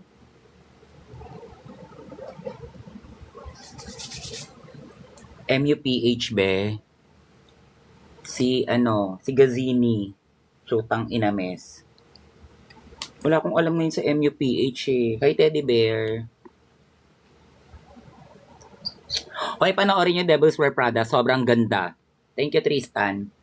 MUPH, be. Si Gazini. Shotang Inames. Wala akong alam ngayon sa MUPH eh. Hi, Teddy Bear. Okay, panoorin niyo Devil's Wear Prada. Sobrang ganda. Thank you, Tristan.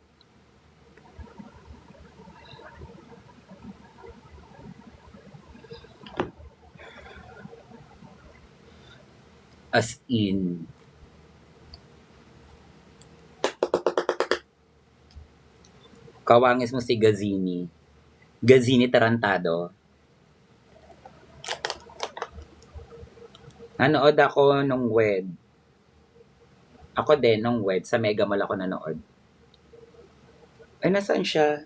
As in. Kawangis mo si Gazini. Gazini Tarantado. Nanood ako nung web. Ako din, nung web. Sa Mega Mall ako nanood. Ay, nasaan siya?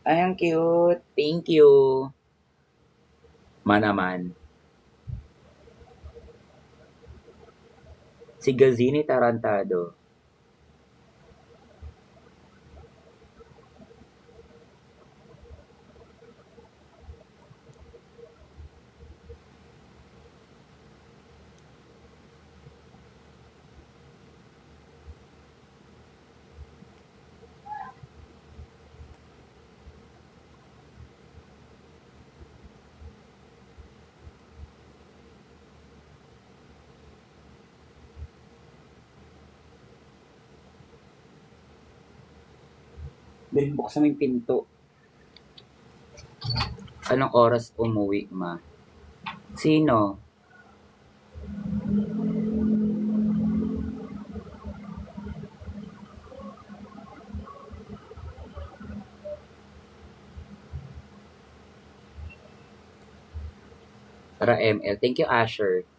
Ay, ang cute. Thank you. Manaman. Si Gazini Tarantado. Dahil buksan mo yung pinto. Anong oras umuwi, ma? Sino? Para ML. Thank you, Asher.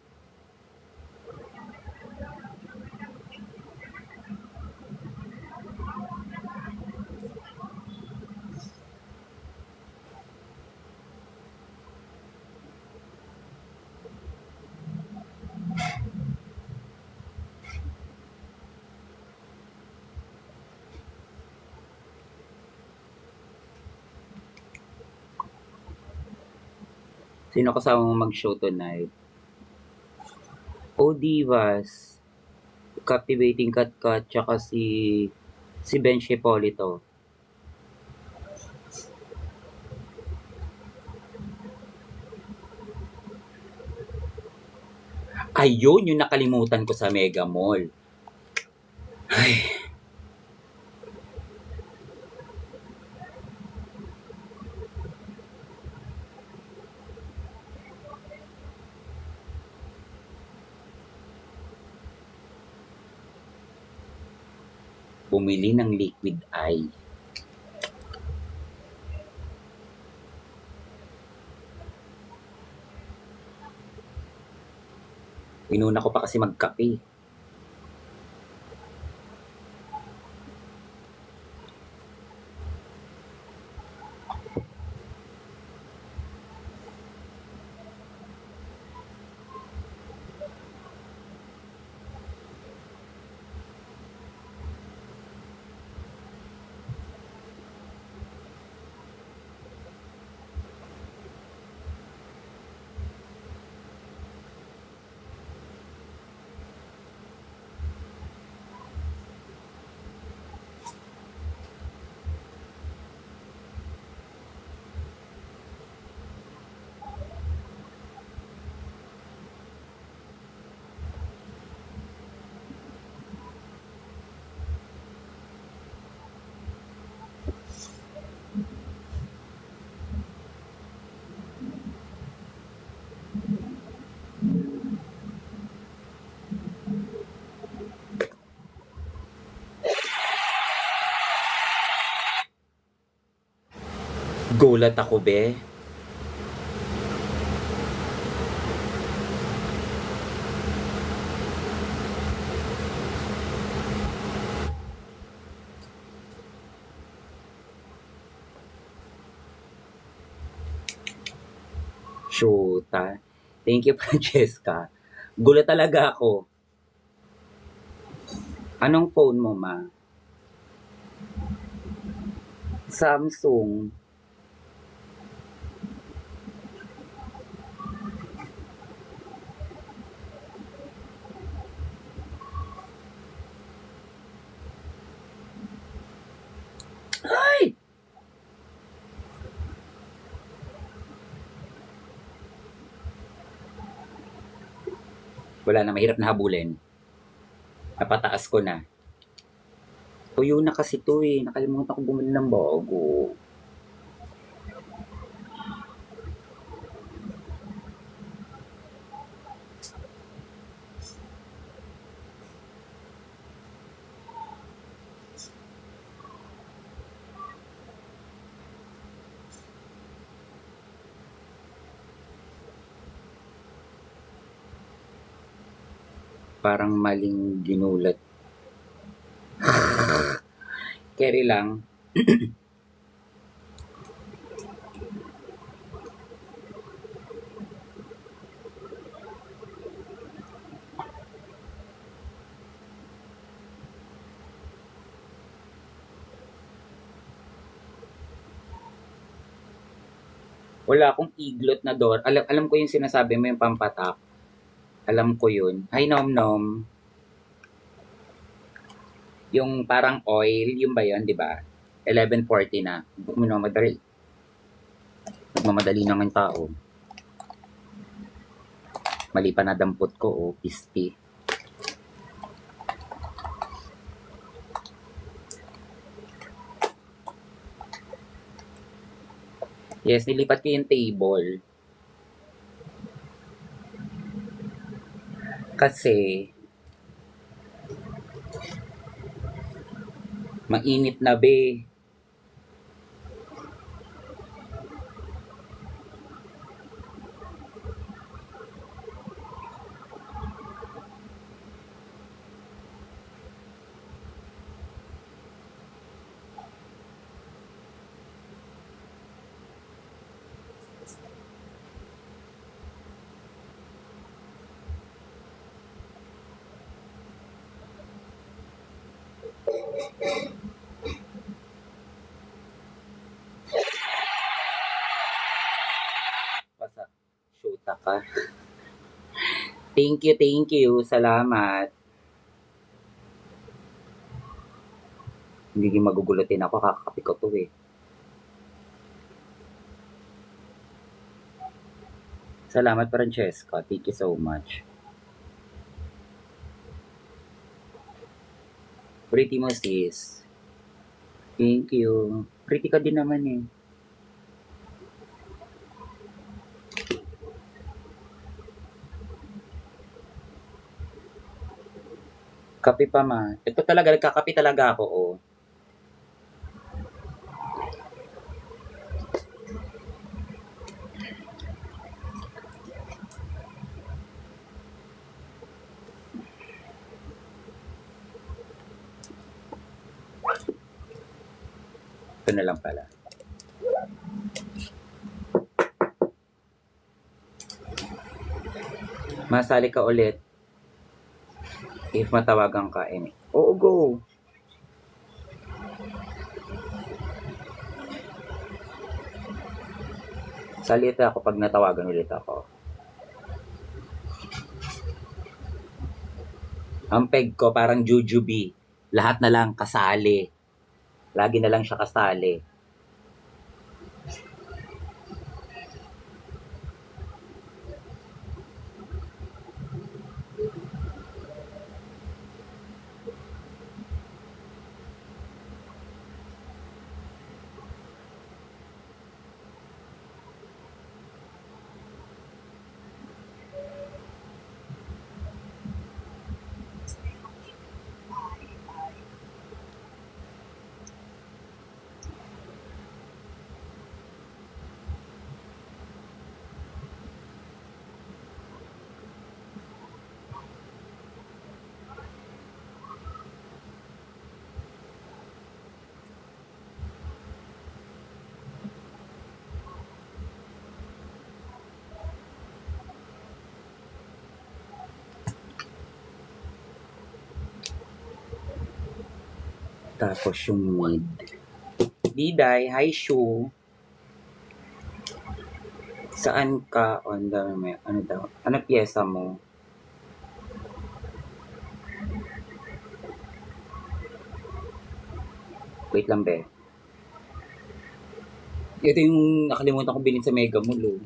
Sino kasama mo mag-show tonight? O Divas, Captivating Kat Kat, tsaka si Ben Shepolito. Ayun, yung nakalimutan ko sa Mega Mall. Ay, bumili ng liquid eye. Inuna ko pa kasi magkape. Gulat ako, be. Shoota. Thank you, Francesca. Gulat talaga ako. Anong phone mo, ma? Samsung. Ay! Wala na, mahirap na habulin. Napataas ko na. Tuyo na kasi to eh. Nakalimutan ko bumili ng bago. Parang maling ginulat. Carry lang. Wala akong iglot na door. Alam ko yung sinasabi mo yung pampatak. Alam ko yun. Hi, Nom Nom. Yung parang oil, yung ba yun, di ba? 11:40 na. Minamadali. Nagmamadali na ng tao. Mali pa na dampot ko, oh. Pisti. Yes, nilipat ko yung table. Kasi, mainit na be. Basta, ka. Thank you. Salamat. Hindi magugulutin ako, kakakape ko to eh. Salamat, Francesca. Thank you so much. Pretty mo, sis. Thank you. Pretty ka din naman eh. Kape pa ma. Ito talaga, nagkakape talaga ako, oh. Ito na lang pala. Masali ka ulit. If matawagan ka, Emi. Oo, go. Salita ako pag natawagan ulit ako. Ang peg ko parang jujube. Lahat na lang kasali. Lagi na lang siya kasali. Tapos yung mid. Diday, hi Shu. Saan ka on the ano daw? Ano piyesa mo? Wait lang be. Ito yung nakalimutan ko bilhin sa Mega Mall. Oh.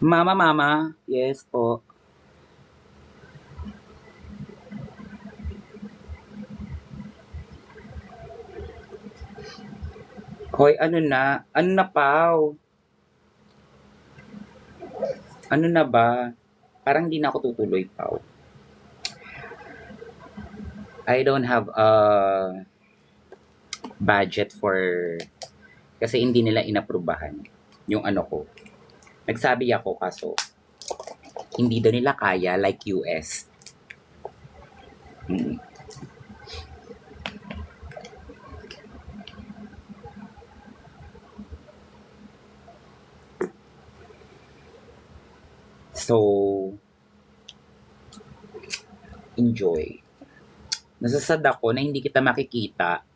Mama. Yes po. Hoy, ano na? Ano na, Pao? Ano na ba? Parang di na ako tutuloy, Pao. I don't have a budget for... Kasi hindi nila inaprubahan yung ano ko. Nagsabi ako kaso hindi daw nila kaya like US. So, enjoy. Nasasad ako na hindi kita makikita.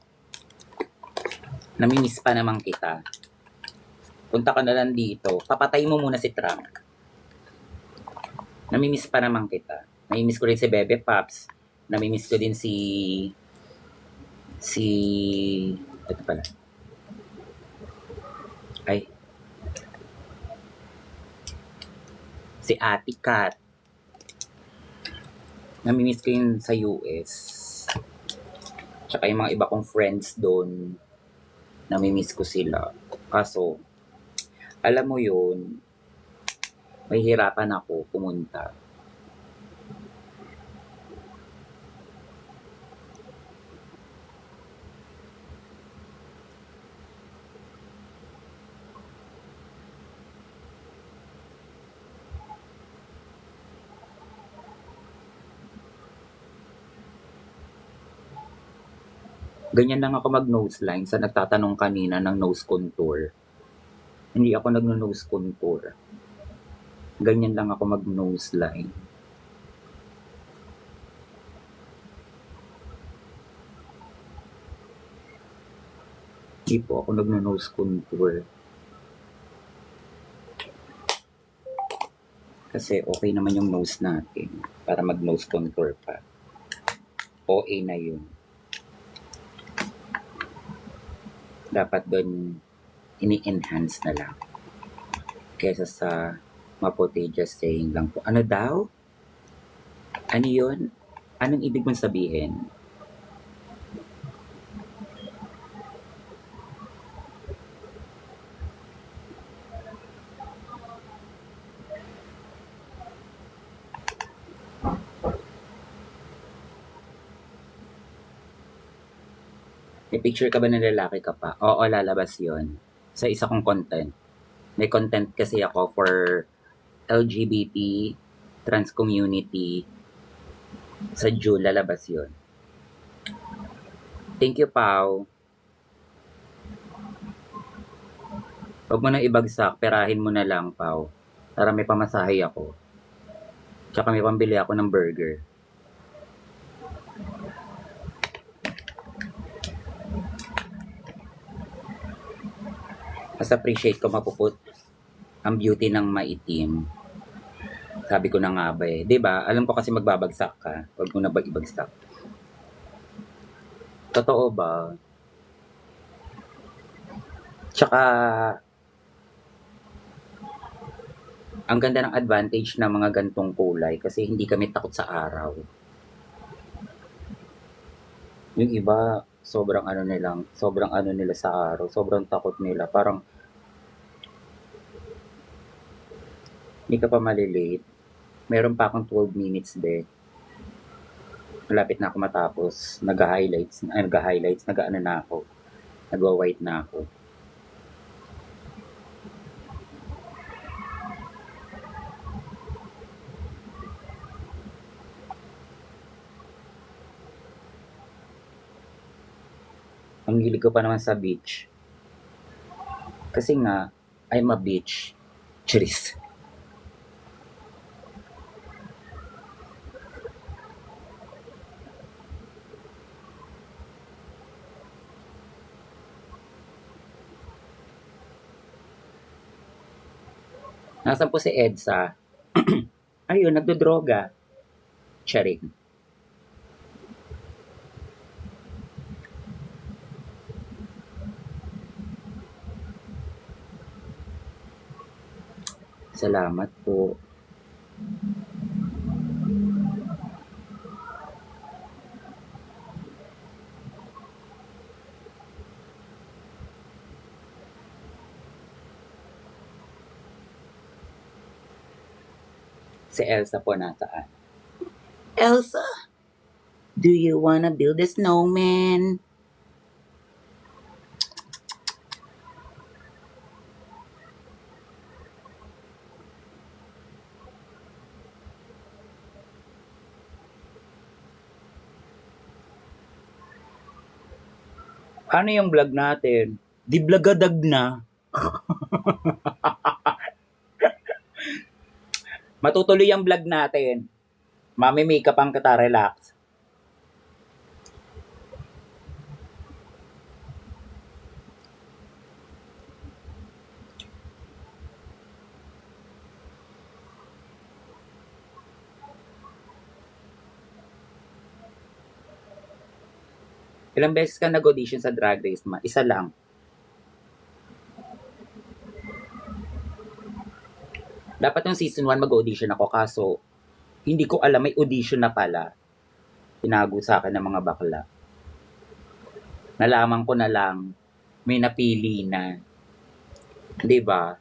Namimiss pa naman kita. Punta ka na lang dito. Papatay mo muna si Trump. Namimiss pa naman kita. Namimiss ko rin si Bebe Pops. Namimiss ko din si... Ito pala. Ay. Si Ate Kat. Namimiss ko yun sa US. Tsaka yung mga iba kong friends doon. Namimiss ko sila. Kaso, alam mo yun, may hirapan ako pumunta. Ganyan lang ako mag-nose line sa nagtatanong kanina ng nose contour. Hindi ako nagno-nose contour. Ganyan lang ako mag-nose line. Hindi po ako nagno-nose contour. Kasi okay naman yung nose natin para mag-nose contour pa. OA na yun. Dapat doon ini-enhance na lang. Kesa sa maputi just saying lang po. Ano daw? Ano yun? Anong ibig mong sabihin? May picture ka ba ng lalaki ka pa? Oo, lalabas yon sa isa kong content. May content kasi ako for LGBT, trans community. Sa June, lalabas yon. Thank you, Pao. Huwag mo nang ibagsak, perahin mo na lang, Pao. Para may pamasahe ako. Tsaka may pambili ako ng burger. Mas appreciate ko mapuput ang beauty ng maitim. Sabi ko na nga ba eh. 'Di ba? Alam ko kasi magbabagsak ka. Huwag mo na ba ibagsak? Totoo ba? Tsaka, ang ganda ng advantage ng mga gantong kulay kasi hindi kami takot sa araw. Yung iba, sobrang ano nila sa araw, sobrang takot nila. Parang, hindi ka pa malilate. Meron pa akong 12 minutes de. Malapit na ako matapos. Nag-highlights, nag-ano na ako. Nagwa-white na ako. Ang hilig ko pa naman sa beach. Kasi nga, I'm a beach. Charis. Nasaan po si Edsa? Ayun, nagdodroga. Charing. Salamat po. Si Elsa po nasaan? Elsa, do you wanna build a snowman? Ano yung vlog natin? Di blagadag na. Matutuloy ang vlog natin. Mami-makeup ang kita, relax. Ilang beses ka nag-audition sa Drag Race, ma? Isa lang. Dapat yung season 1 mag-audition ako kaso hindi ko alam may audition na pala. Tinago sa akin ng mga bakla. Nalaman ko na lang may napili na. 'Di ba?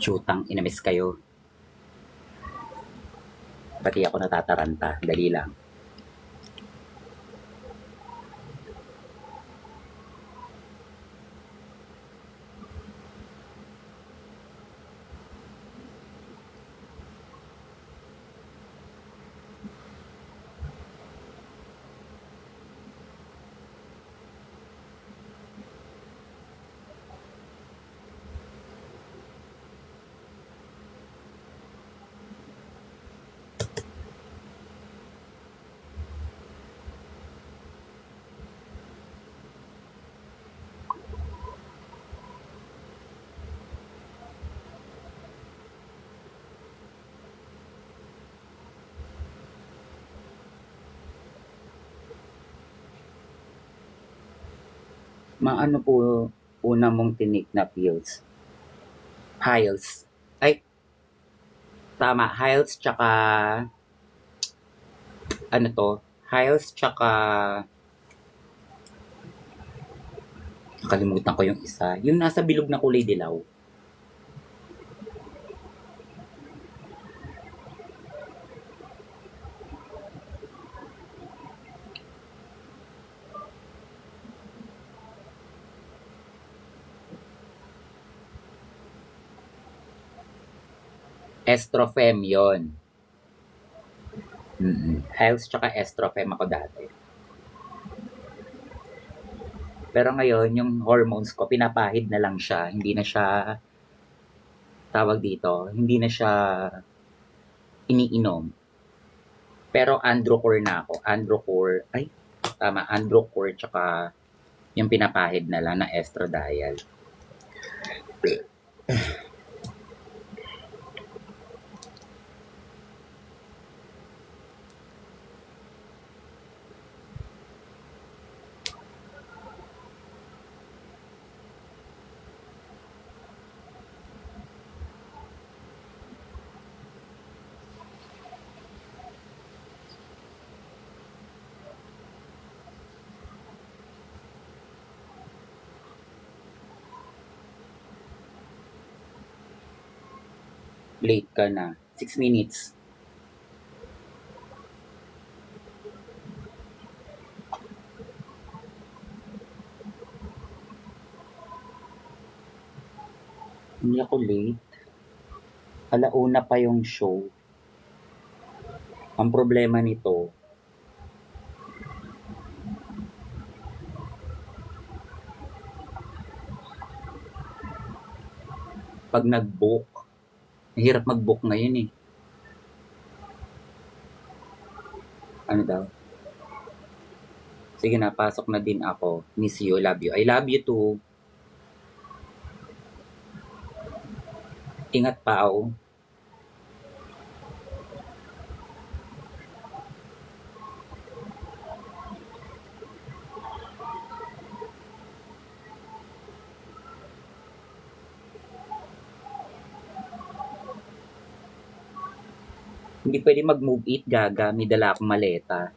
Shootang inamis kayo. Pati ako natataranta. Dali lang. Maano po una mong tinik na pills? Hiles. Ay, tama. Hiles tsaka ano to? Hiles tsaka nakalimutan ko yung isa. Yung nasa bilog na kulay dilaw. Estrofem yon. Hiles tsaka Estrofem ako dati. Pero ngayon, yung hormones ko, pinapahid na lang siya. Hindi na siya, tawag dito, hindi na siya iniinom. Pero Androcur na ako. Androcur, ay, tama, Androcur tsaka yung pinapahid na lang na estradiol. Late ka na. 6 minutes. Hindi ako late. Alauna pa yung show. Ang problema nito, pag nag-book, mahirap mag-book ngayon eh. Ano daw? Sige na, pasok na din ako. Miss you, love you. I love you too. Ingat pa ako. Hindi pwede mag-move it, gaga. May dala akong maleta.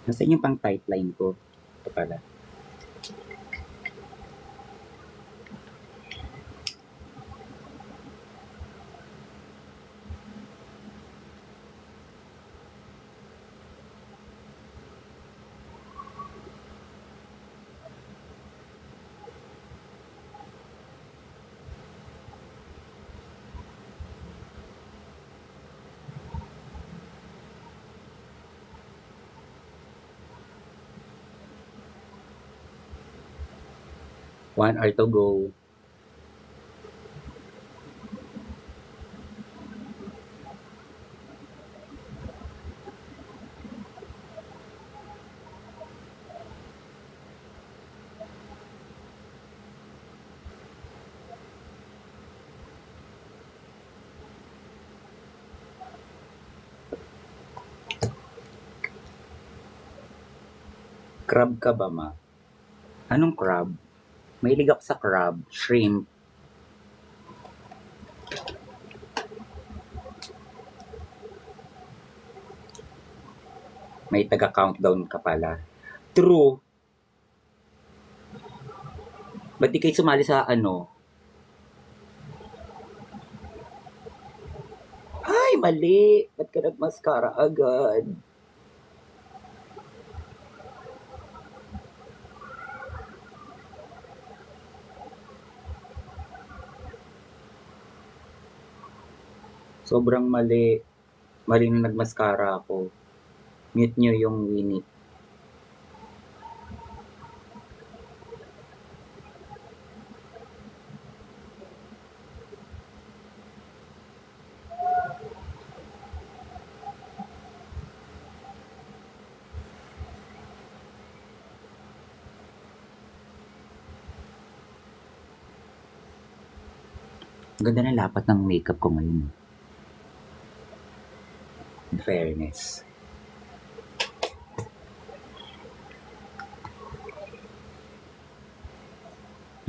Nasaan yung pang tightline ko? Ito pala. One hour to go. Crab ka ba, ma? Anong crab? Mahilig ako sa crab, shrimp. May taga-countdown ka pala. True. Ba't di kayo sumali sa ano? Ay, mali. Ba't ka nag-mascara agad? Sobrang mali. Mali na nag-mascara ako. Mute nyo yung Winnie. Ang ganda ng lapat ng makeup ko ngayon. In fairness.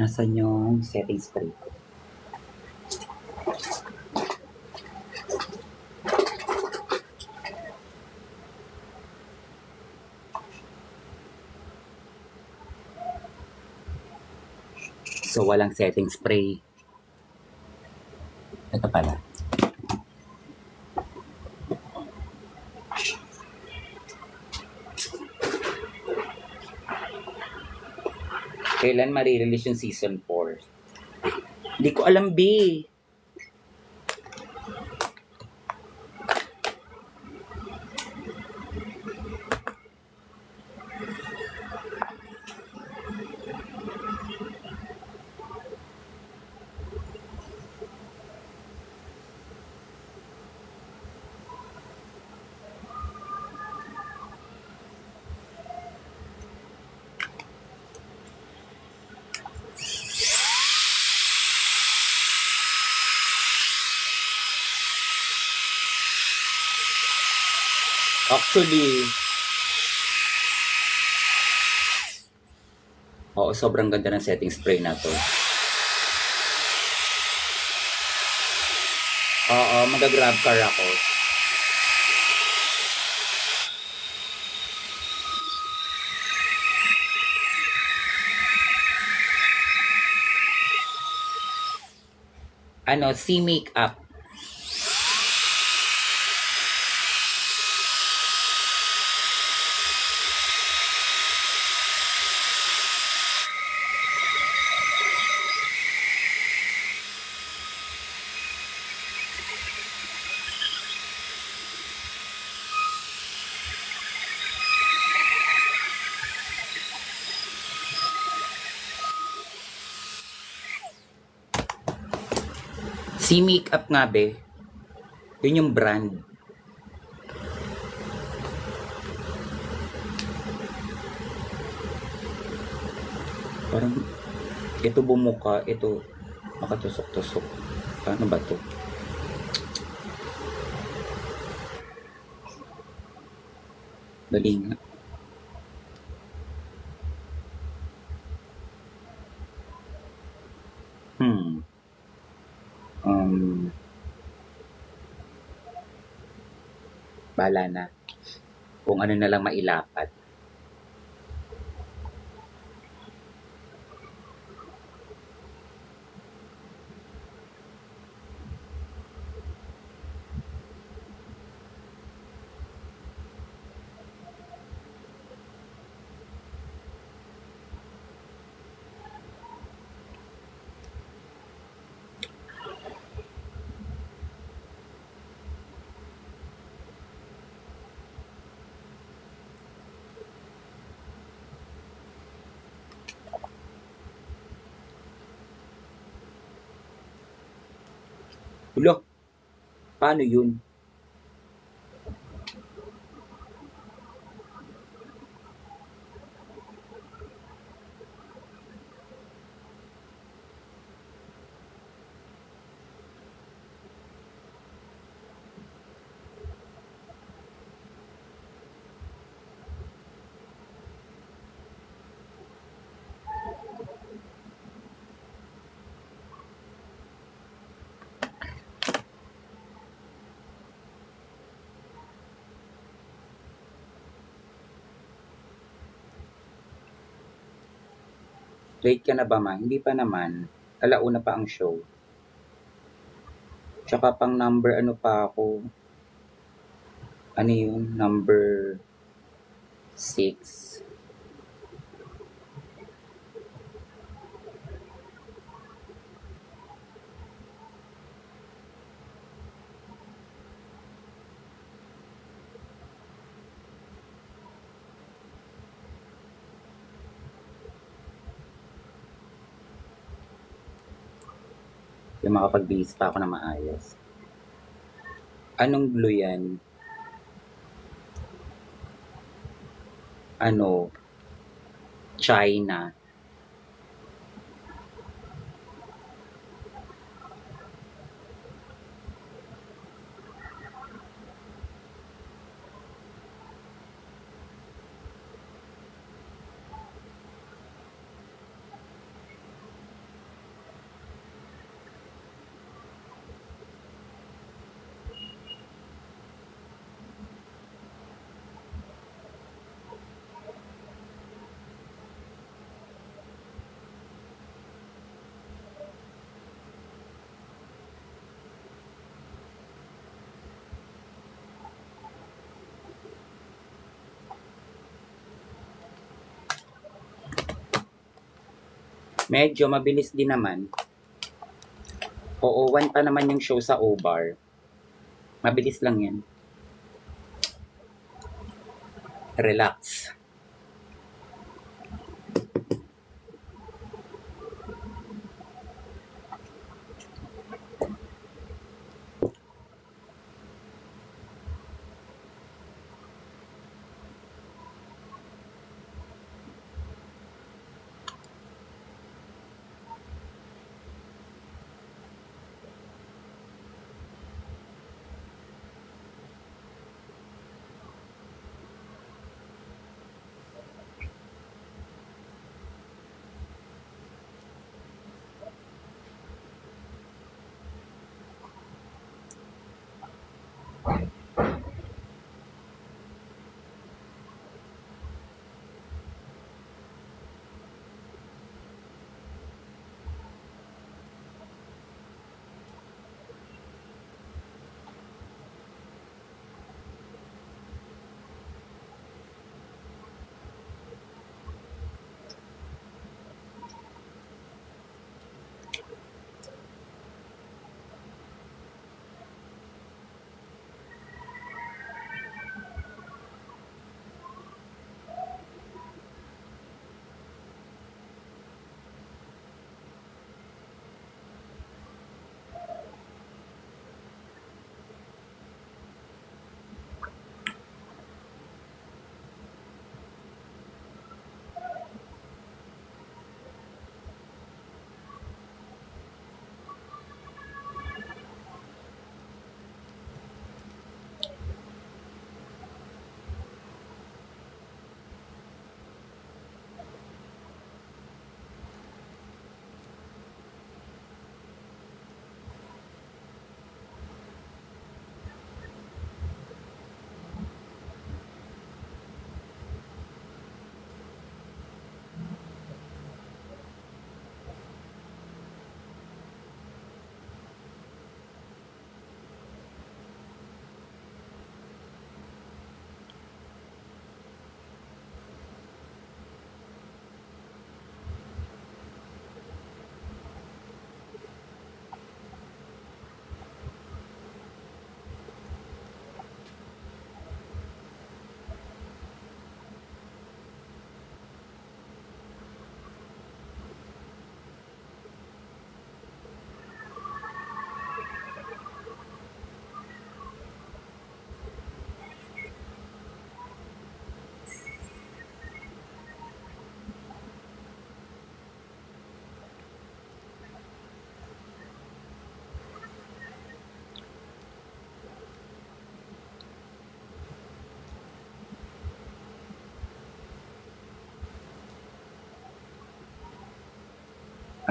Nasaan yung setting spray ko? So, walang setting spray. Ito pala. Kailan marirelease yung season 4? Hindi ko alam, B. Actually, oo, sobrang ganda ng setting spray na to. Oo, mag-grab car ako. Ano, C makeup. C makeup nga, be. Yun yung brand. Parang, ito bumuka, ito makatusok-tusok. Paano ba to? Dali nga. Bahala na. Kung ano na lang mailapat. Ulo, paano yun? Late ka na ba, ma? Hindi pa naman. Alauna pa ang show. Tsaka pang number ano pa ako. Ano yun? Number 6. Yung makapag-bihis pa ako na maayos. Anong blue yan? Ano? China. Medyo mabilis din naman. Oo, 1 pa naman yung show sa O-Bar. Mabilis lang yan. Relax.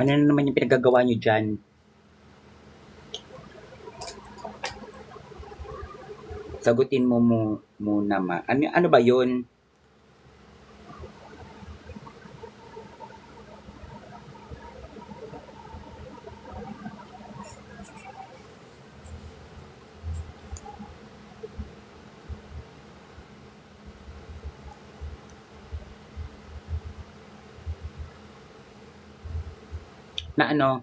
Ano na naman yung pinagagawa nyo dyan? Sagutin mo muna, ma. Ano ba yun? Na ano,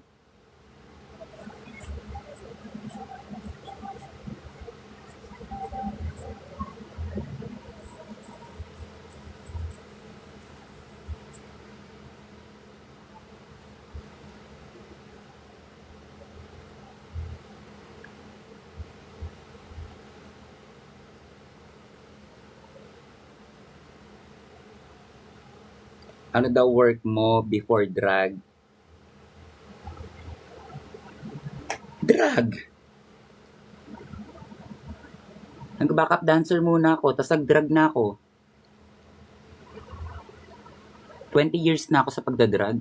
ano daw work mo before drag? Drag! Nag-backup dancer muna ako, tapos nag-drag na ako. 20 years na ako sa pagdadrag.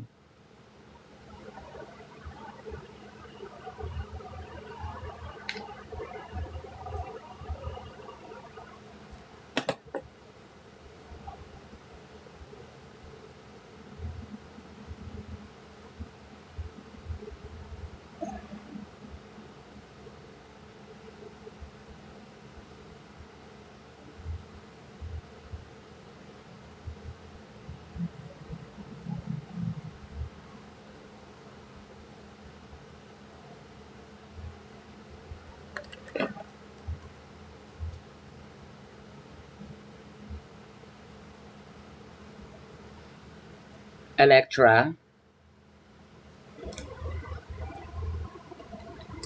Electra?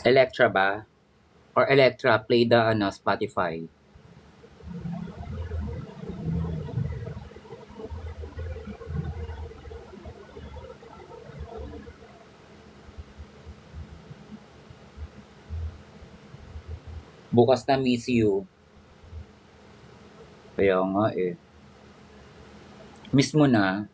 Electra ba? Or Electra, play the Spotify. Bukas na miss you. Kaya nga eh. Miss mo na.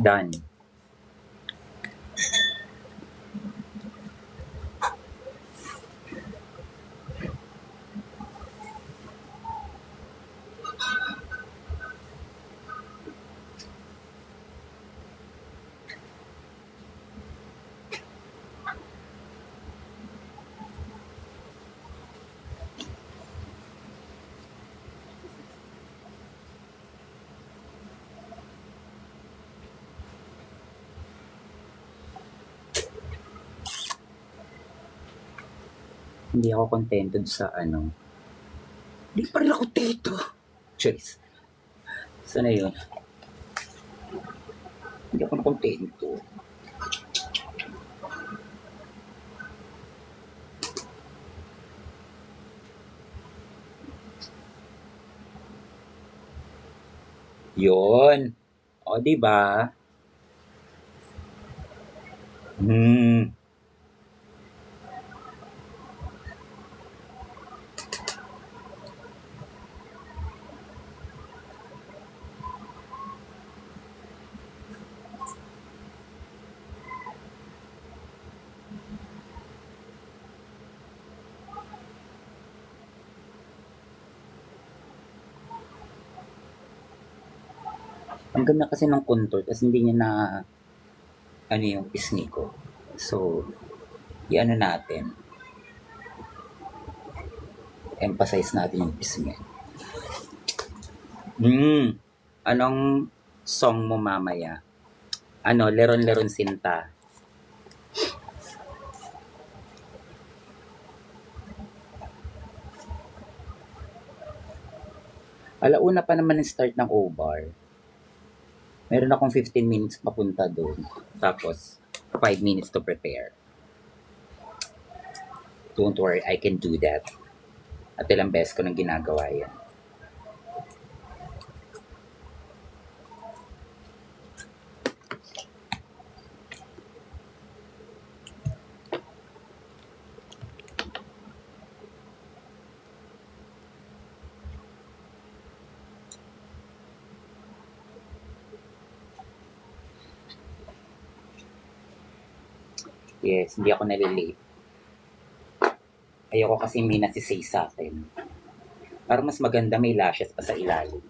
Done. Hindi ako contented sa Hindi pa rin ako dito. Cheers. Sana yun? Hindi ako kontento. Yun. O, diba? Ang ganda kasi ng contour, tapos hindi niya na yung pisngi ko. So, i-ano natin. Emphasize natin yung pisngi. Anong song mo mamaya? Leron-leron sinta. Alauna pa naman yung start ng O-Bar. Meron akong 15 minutes papunta doon. Tapos, 5 minutes to prepare. Don't worry, I can do that. At ilang beses ko nang ginagawa yan. Yes, hindi ako nalilate. Ayoko kasi may nasisay sa akin. Parang mas maganda may lashes pa sa ilalim.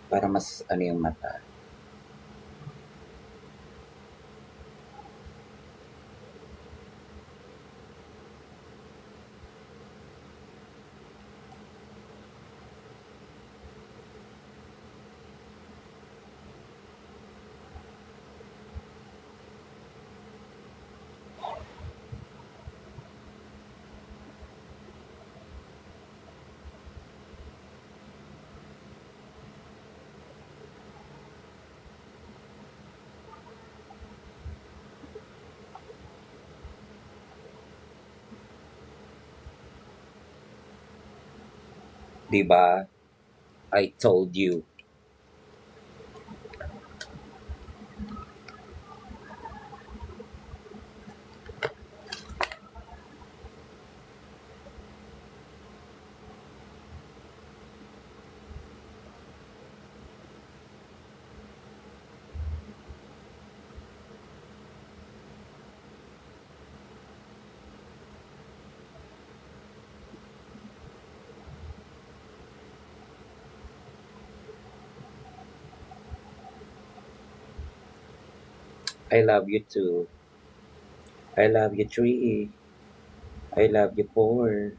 Para mas ano yung mata. Diba? I told you. I love you too. I love you 3. I love you 4.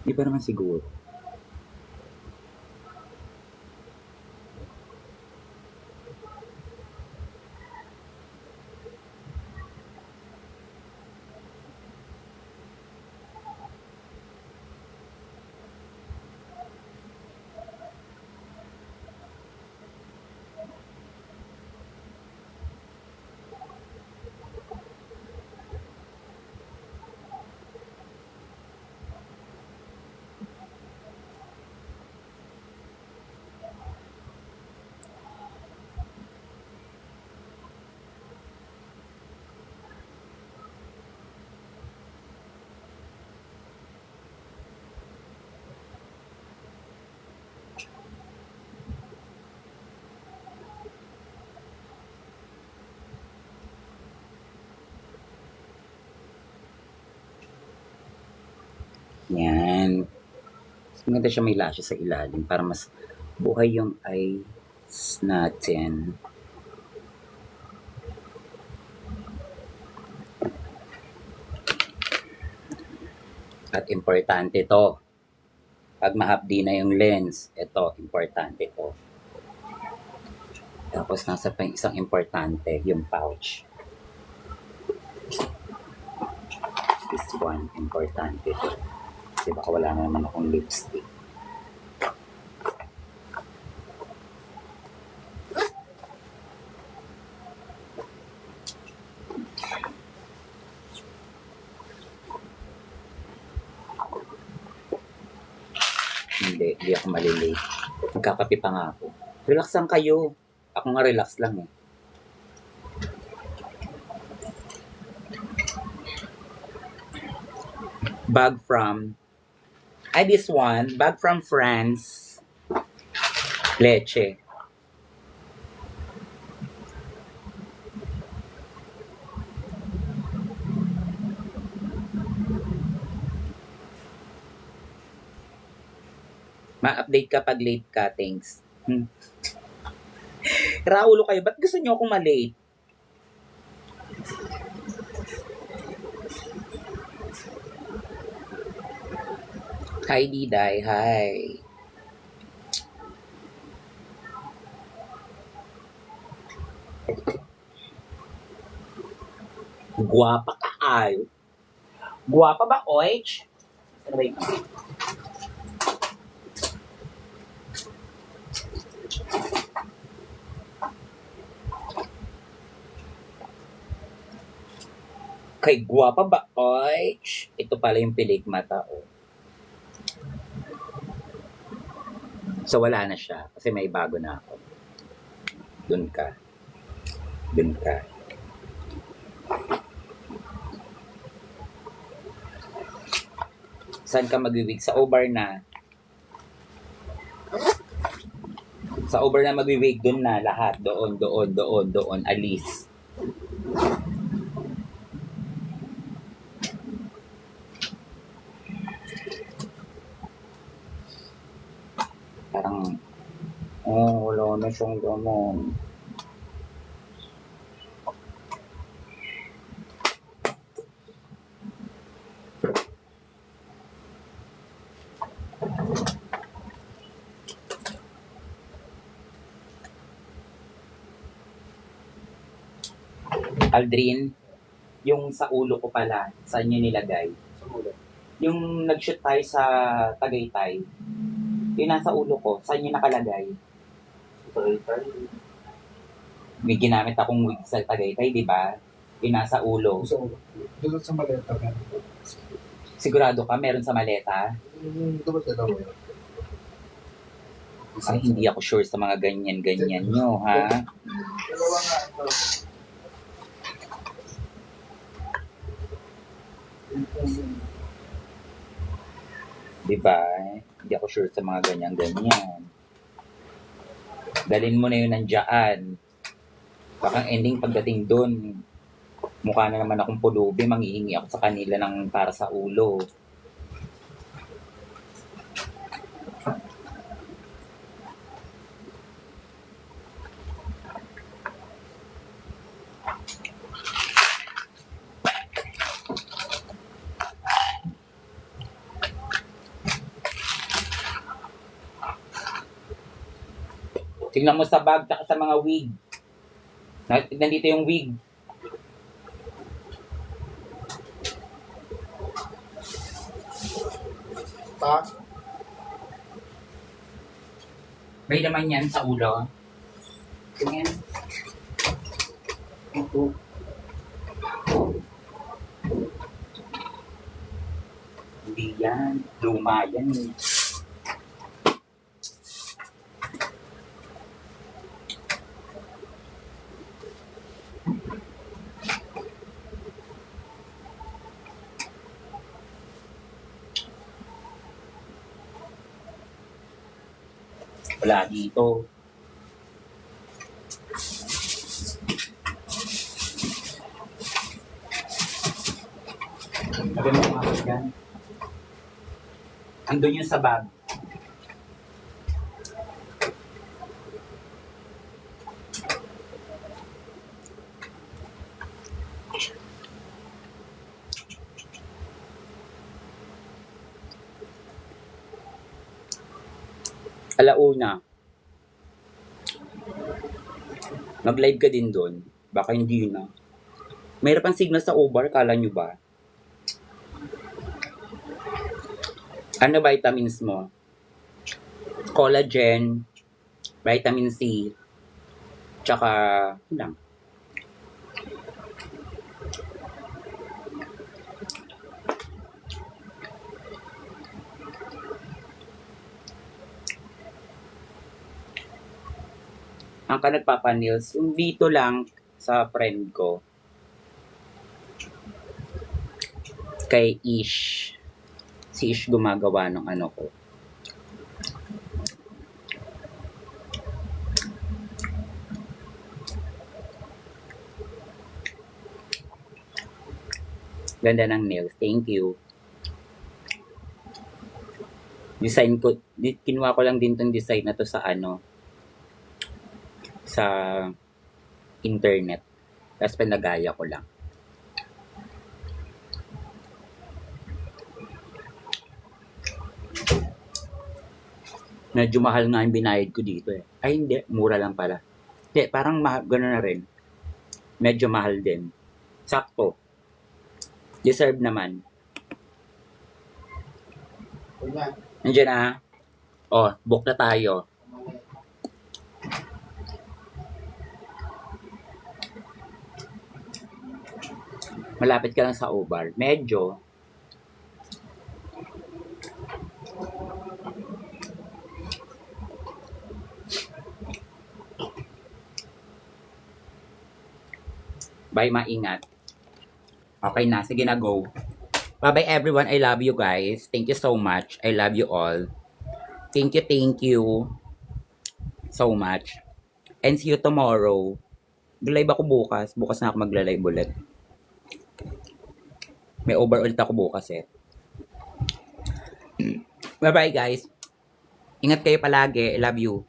Di ba naman siguro? Yan. Mas maganda siya may lashes sa ilalim para mas buhay yung eyes natin. At importante to. Pag mahapdi na yung lens, ito, importante to. Tapos nasa pa yung isang importante, yung pouch. This one, importante to. Kasi baka wala na naman akong lipstick. Hindi ako malilate. Magkakape pa nga ako. Relax lang kayo. Ako nga relax lang eh. Bag from, this one, bag from France. Leche. Ma-update ka pag late ka, thanks. Raulo kayo, ba't gusto niyo akong malate? Hi, Diday. Hi. Guwapa ka, ay. Guwapa ba, Oich? Ano ba yun? Kay guwapa ba, Oich? Ito pala yung pilig mata, oh. So, wala na siya. Kasi may bago na ako. Dun ka. Dun ka. Saan ka magwiwig? Sa Obar na. Sa Obar na magwiwig. Dun na lahat. Doon, doon, doon, doon. Alis. Parang, wala na siyang gamon. Aldrin, yung sa ulo ko pala, saan niyo nilagay? Sa mula. Yung nag-shoot tayo sa Tagaytay, yung nasa ulo ko, saan niyo nakalagay? Sa Tagaytay. May ginamit akong wig sa Tagaytay, di ba? Yung nasa ulo. Doon sa maleta ka. Sigurado ka, meron sa maleta? Doon sa dalawa. Ay, hindi ako sure sa mga ganyan-ganyan nyo, ha? Dalawa nga ito. Di ba? Hindi ako sure sa mga ganyan-ganyan. Dalhin mo na yun nandiyan. Baka ang ending pagdating doon, mukha na naman akong pulubi, manghihingi ako sa kanila ng para sa ulo. Tingnan mo sa bag at sa mga wig. Nandito yung wig. Ta? May naman yan sa ulo. Tingnan. Ito. Hindi yan. Luma yan eh. Wala dito. Sabi mo nga yan. Andun yung sa bag. Alauna. Mag-live ka din doon. Baka hindi na. Mayroon pang signal sa Obar, kala nyo ba? Ano vitamins mo? Collagen, vitamin C, tsaka, yun lang. Ang ka nagpapanils, yung dito lang sa friend ko. Kay Ish. Si Ish gumagawa ng ano ko. Ganda ng nails. Thank you. Design ko, kinuha ko lang din tong design na to sa ano, sa internet. Tapos pinagaya ko lang. Medyo mahal nga yung binayad ko dito eh. Ay hindi, mura lang pala. Hindi, parang gano'n na rin. Medyo mahal din. Sakto. Deserve naman. Ganyan. Nandiyan na. Oh, book na tayo. Malapit ka lang sa O-Bar. Medyo. Bye, maingat. Okay na, sige na, go. Bye-bye everyone, I love you guys. Thank you so much. I love you all. Thank you so much. And see you tomorrow. Live ako bukas. Bukas na ako magla-live ulit. May over ulit ako bukas eh. Bye-bye guys. Ingat kayo palagi. I love you.